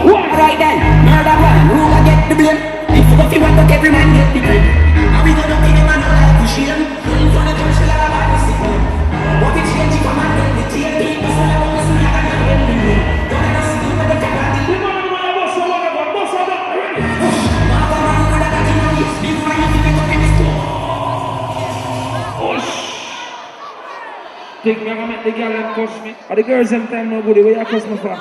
Alright then, murder one, who will get the blame? If you want to every man get the blame. Are we gonna pay them and all like to shame? In front of the lot of my discipline. What is changing from my head? The TNT, the son of a son, I can't get the name. Don't let us see what the cat has the name. Think me gonna make the girl them cuss me? Or the girls them time no good, where you cuss me for?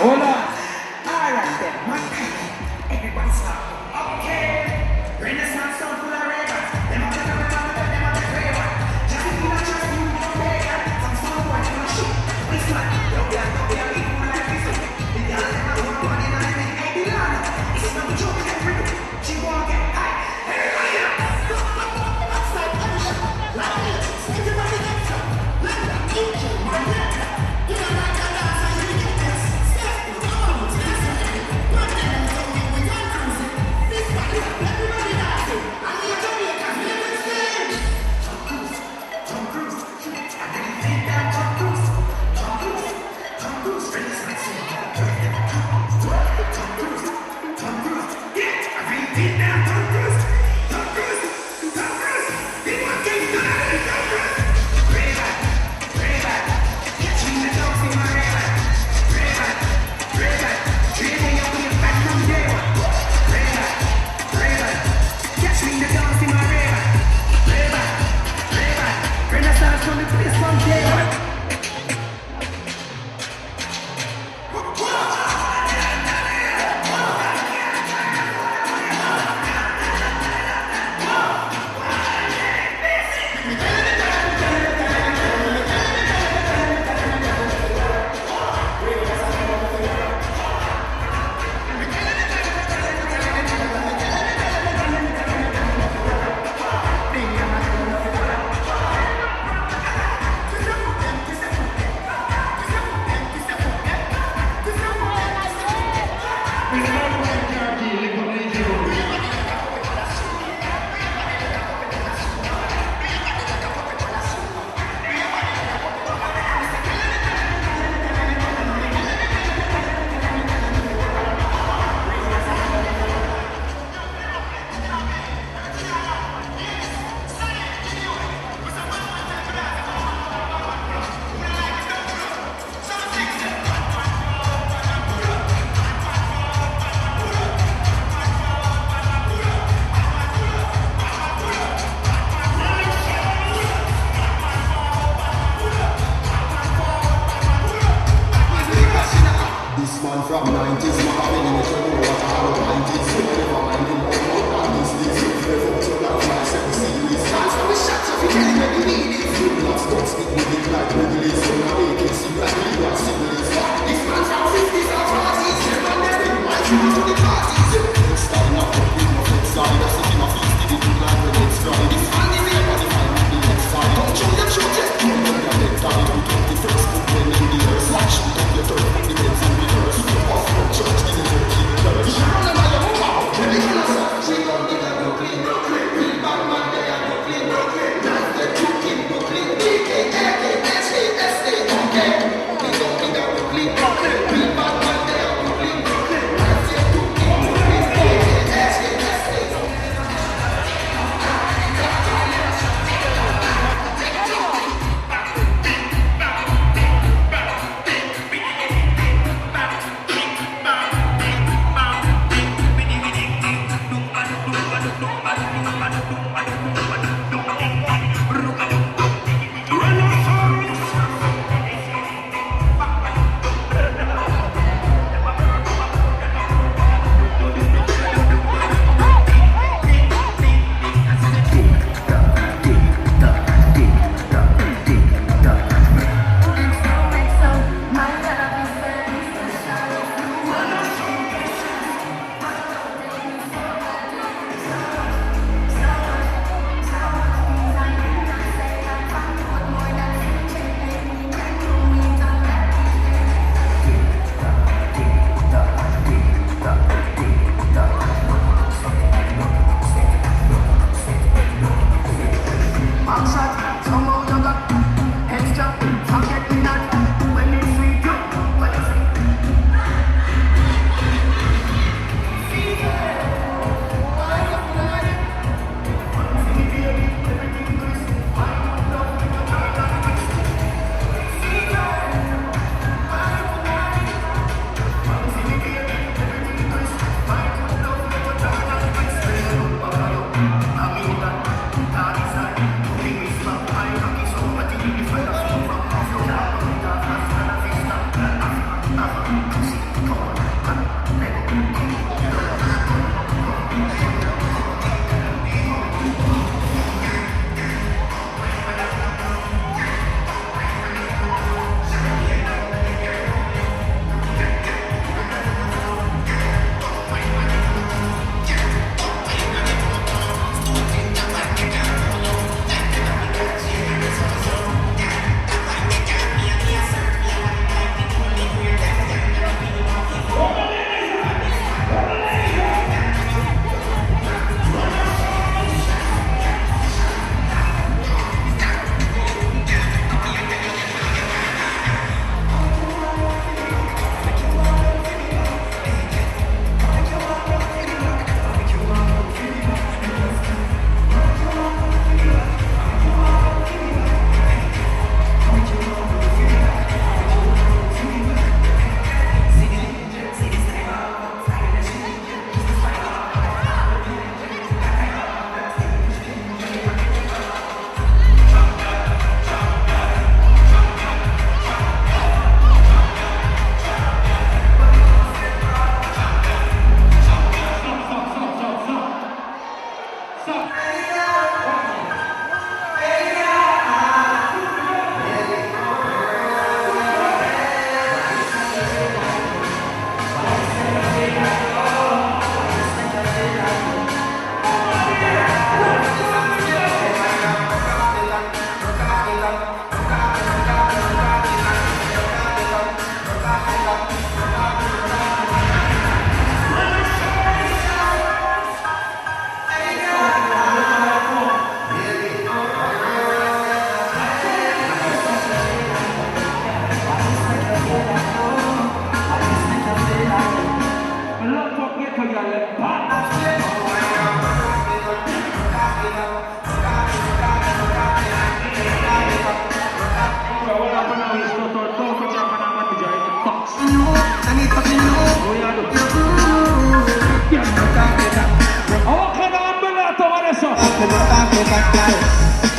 Hold on. Alright then. Everybody stop. Okay. Renaissance sound full of ravers. Them a check up them a check favor. Just if you not trust you, you don't pay ya. Some small boy, you know shit. This one. Yo, we are equal like this. The girl them a work on in a living. Hey, the land. It's not a joke, get free. She won't get high. Everybody up. Stop punishing. Like this. Everybody gets up. Let them eat you, my neck. You don't like that dance, I really get this. Step, come on, step. Put them in the way with your cruising. This one, everybody dancing. I need Jamaicans, let them sing. Tom Cruise. I really think that Tom Cruise. Tom Cruise, really sexy. Tom Cruise. Yeah, I really think that Tom Cruise. They want to get started, Tom Cruise. Pray back. Catch me in the dogs in my ray-ban. Pray back. Dream when you're coming back from day one. Pray back. Catch me in the dogs in my ray-ban. Pray back. Renaissance from the place from day one. This man from 90s, my having in the trouble, what I have a 90s. Never mind him, more than this, never to that my second series. Hands on the shots of you, telling me you need it. You blast, don't speak with it like Wrigley's. So now they can see like you are Sibley's. This man from 50s and 40s, never never invite you to the parties. Next time, not up with my friends, sorry, that's the thing of feast, did it look like when it's dry. This man is here, but if I want the next time, don't show them, show them. Don't know that next time, you took the first book when in the earth. Watch, shoot up your turf, the beds in the earth. Off from church, it is okay. She run on my own mouth. She gon' give a Brooklyn. Real bad man there at Brooklyn. Not the Brooklyn. B-A-K-S-A-S-A-OK. We gon' give a Brooklyn. Real bad man there at Brooklyn. Not the Brooklyn. B-A-K-S-A-S-A-OK.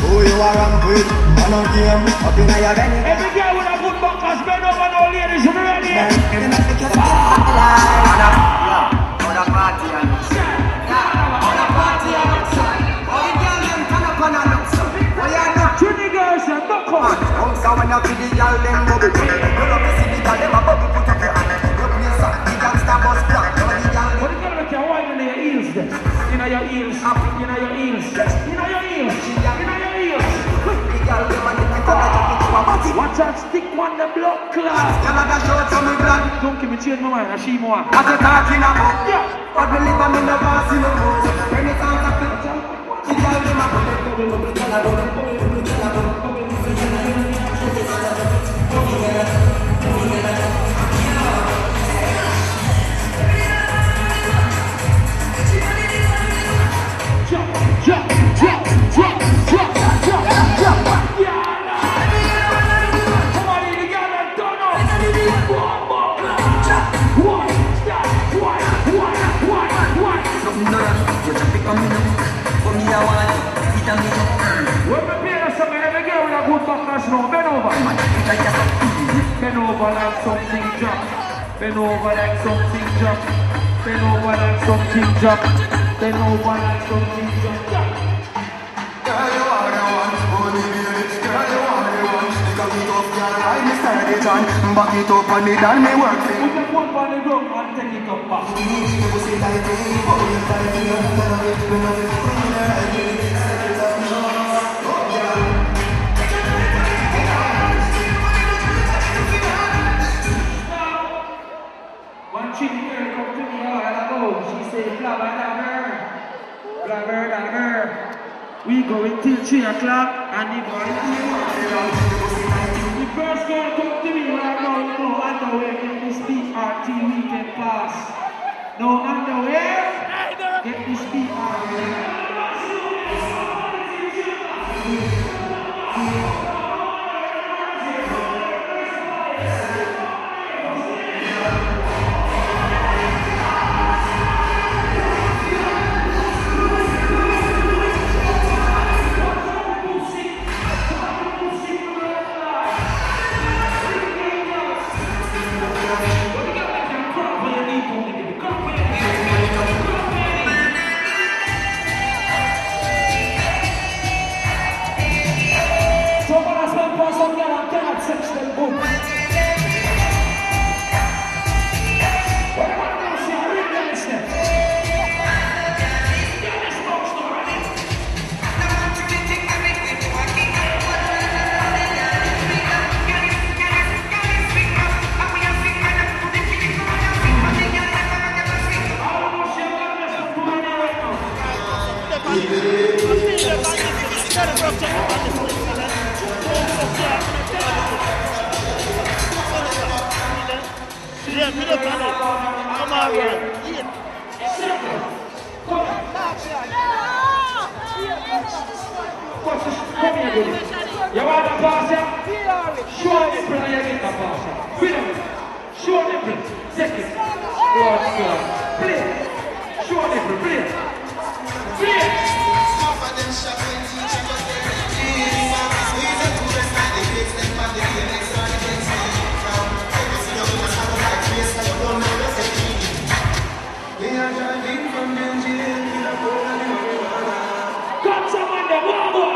Who you are on with? On a game, up in your belly. Every girl with a good buckers, bend over now, ladies, you ready? Trini girls, and no come. Come so when you see the girl, them bubble. You love to see the girl, them a bubble, put up your hand. You play some, the gangsta bus black. What the girl make you wine in your heels then? In your heels, in your heels, in your heels, in your heels. Watch out, stick on the blood class. Don't give me change my mind, I see more. What you talking about? Yeah. What we live on in the past, in the most. When it's on the picture, the girl them a bubble. Bend over like something drop. Bend over like something drop. Bend over like something drop. Bend over like something drop. Girl, you are the one, only baby. Girl, you are the one. Stick a beat up, girl, I me start it on. Back it up on it and me work it. Put the foot on the ground and take it up back. You pussy like me, oh you like me. When I'm Chini girl come to me a while ago. She said, flabber than her. We going till 3 o'clock and the boy the first girl come to me when I go, no underwear, get this BRT weekend pass. No underwear, get this BRT. I'm alright. Come here, baby. You want to pass ya? Show nipple and you get the pass ya. Freedom. Show nipple. Take it. Play. Show nipple. Play. Play. Got someone there, one more.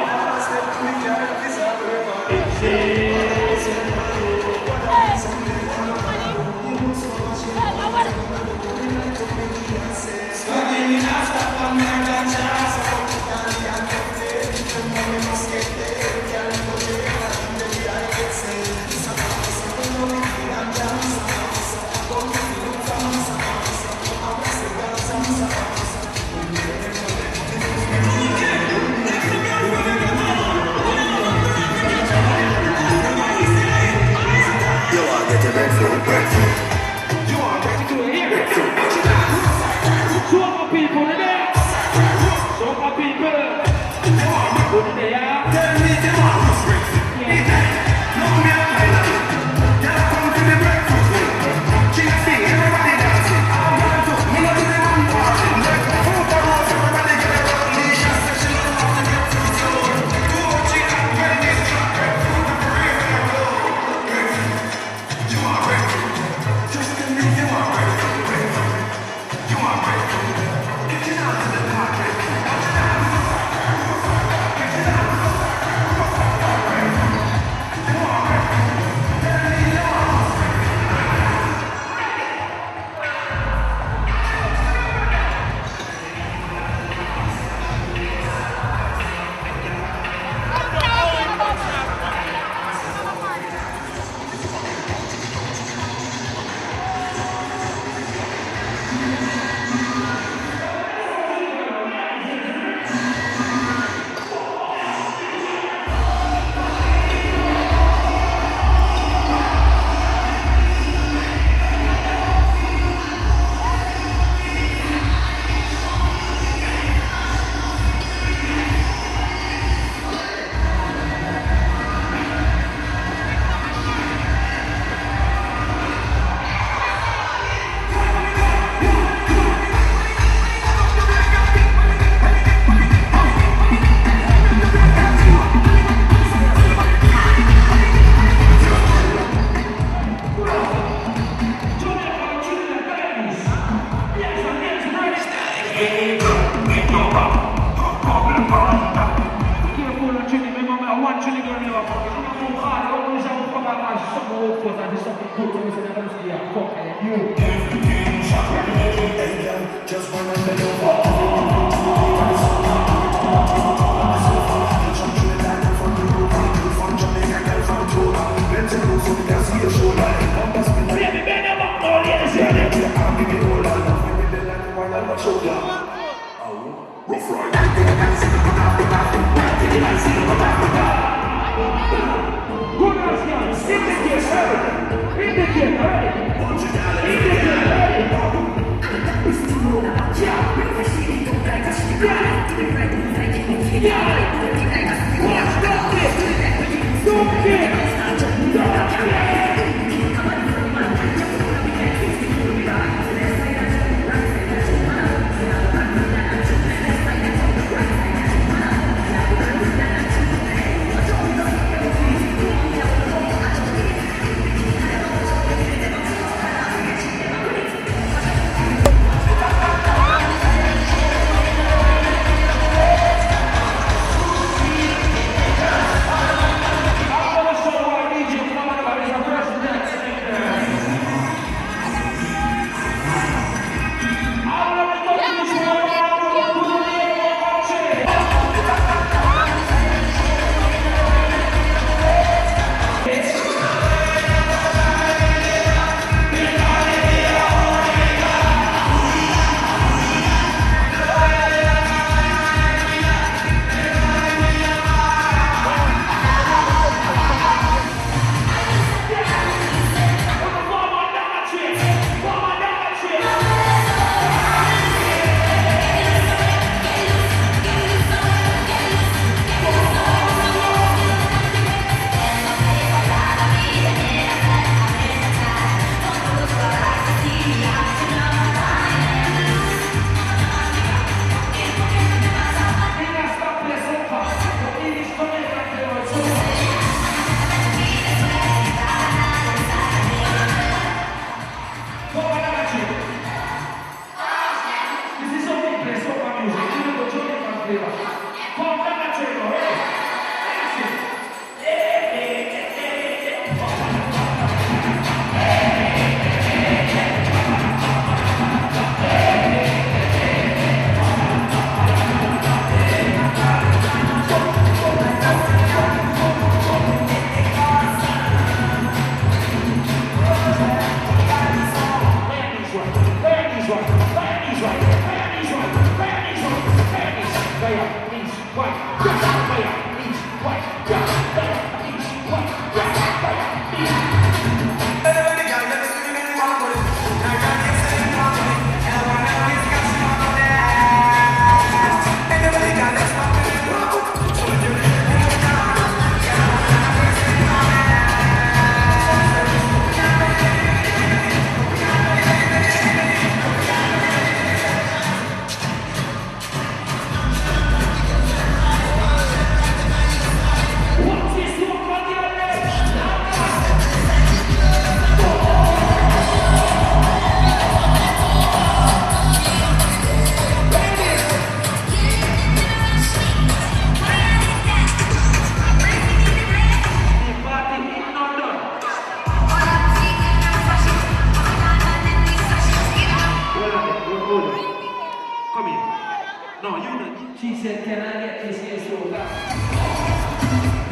She said, can I get this here so fast?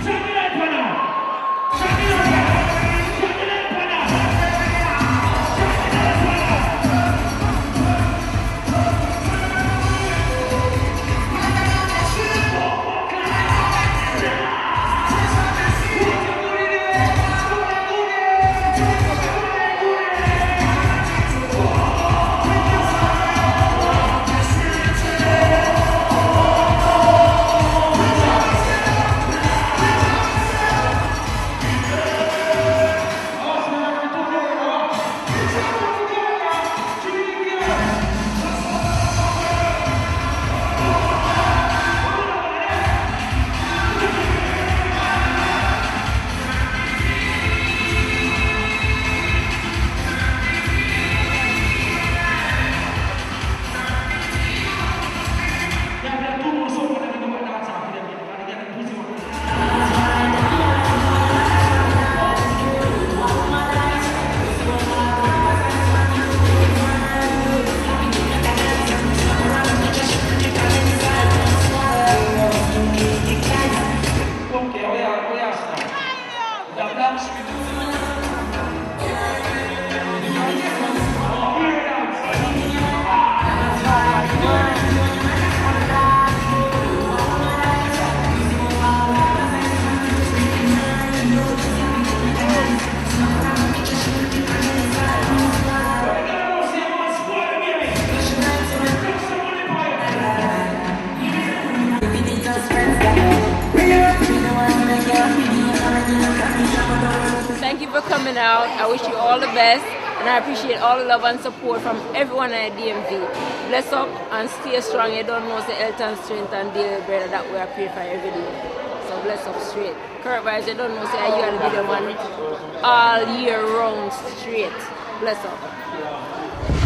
Shut it up, Pana! Shut it up, Pana! Shut it up, Pana! Thank you for coming out. I wish you all the best, and I appreciate all the love and support from everyone at DMV. Bless up and stay strong. You don't know the health and strength and daily bread that we are praying for every day. So bless up straight. Kurt Vibes, you don't know say you gotta be the one all year round straight. Bless up.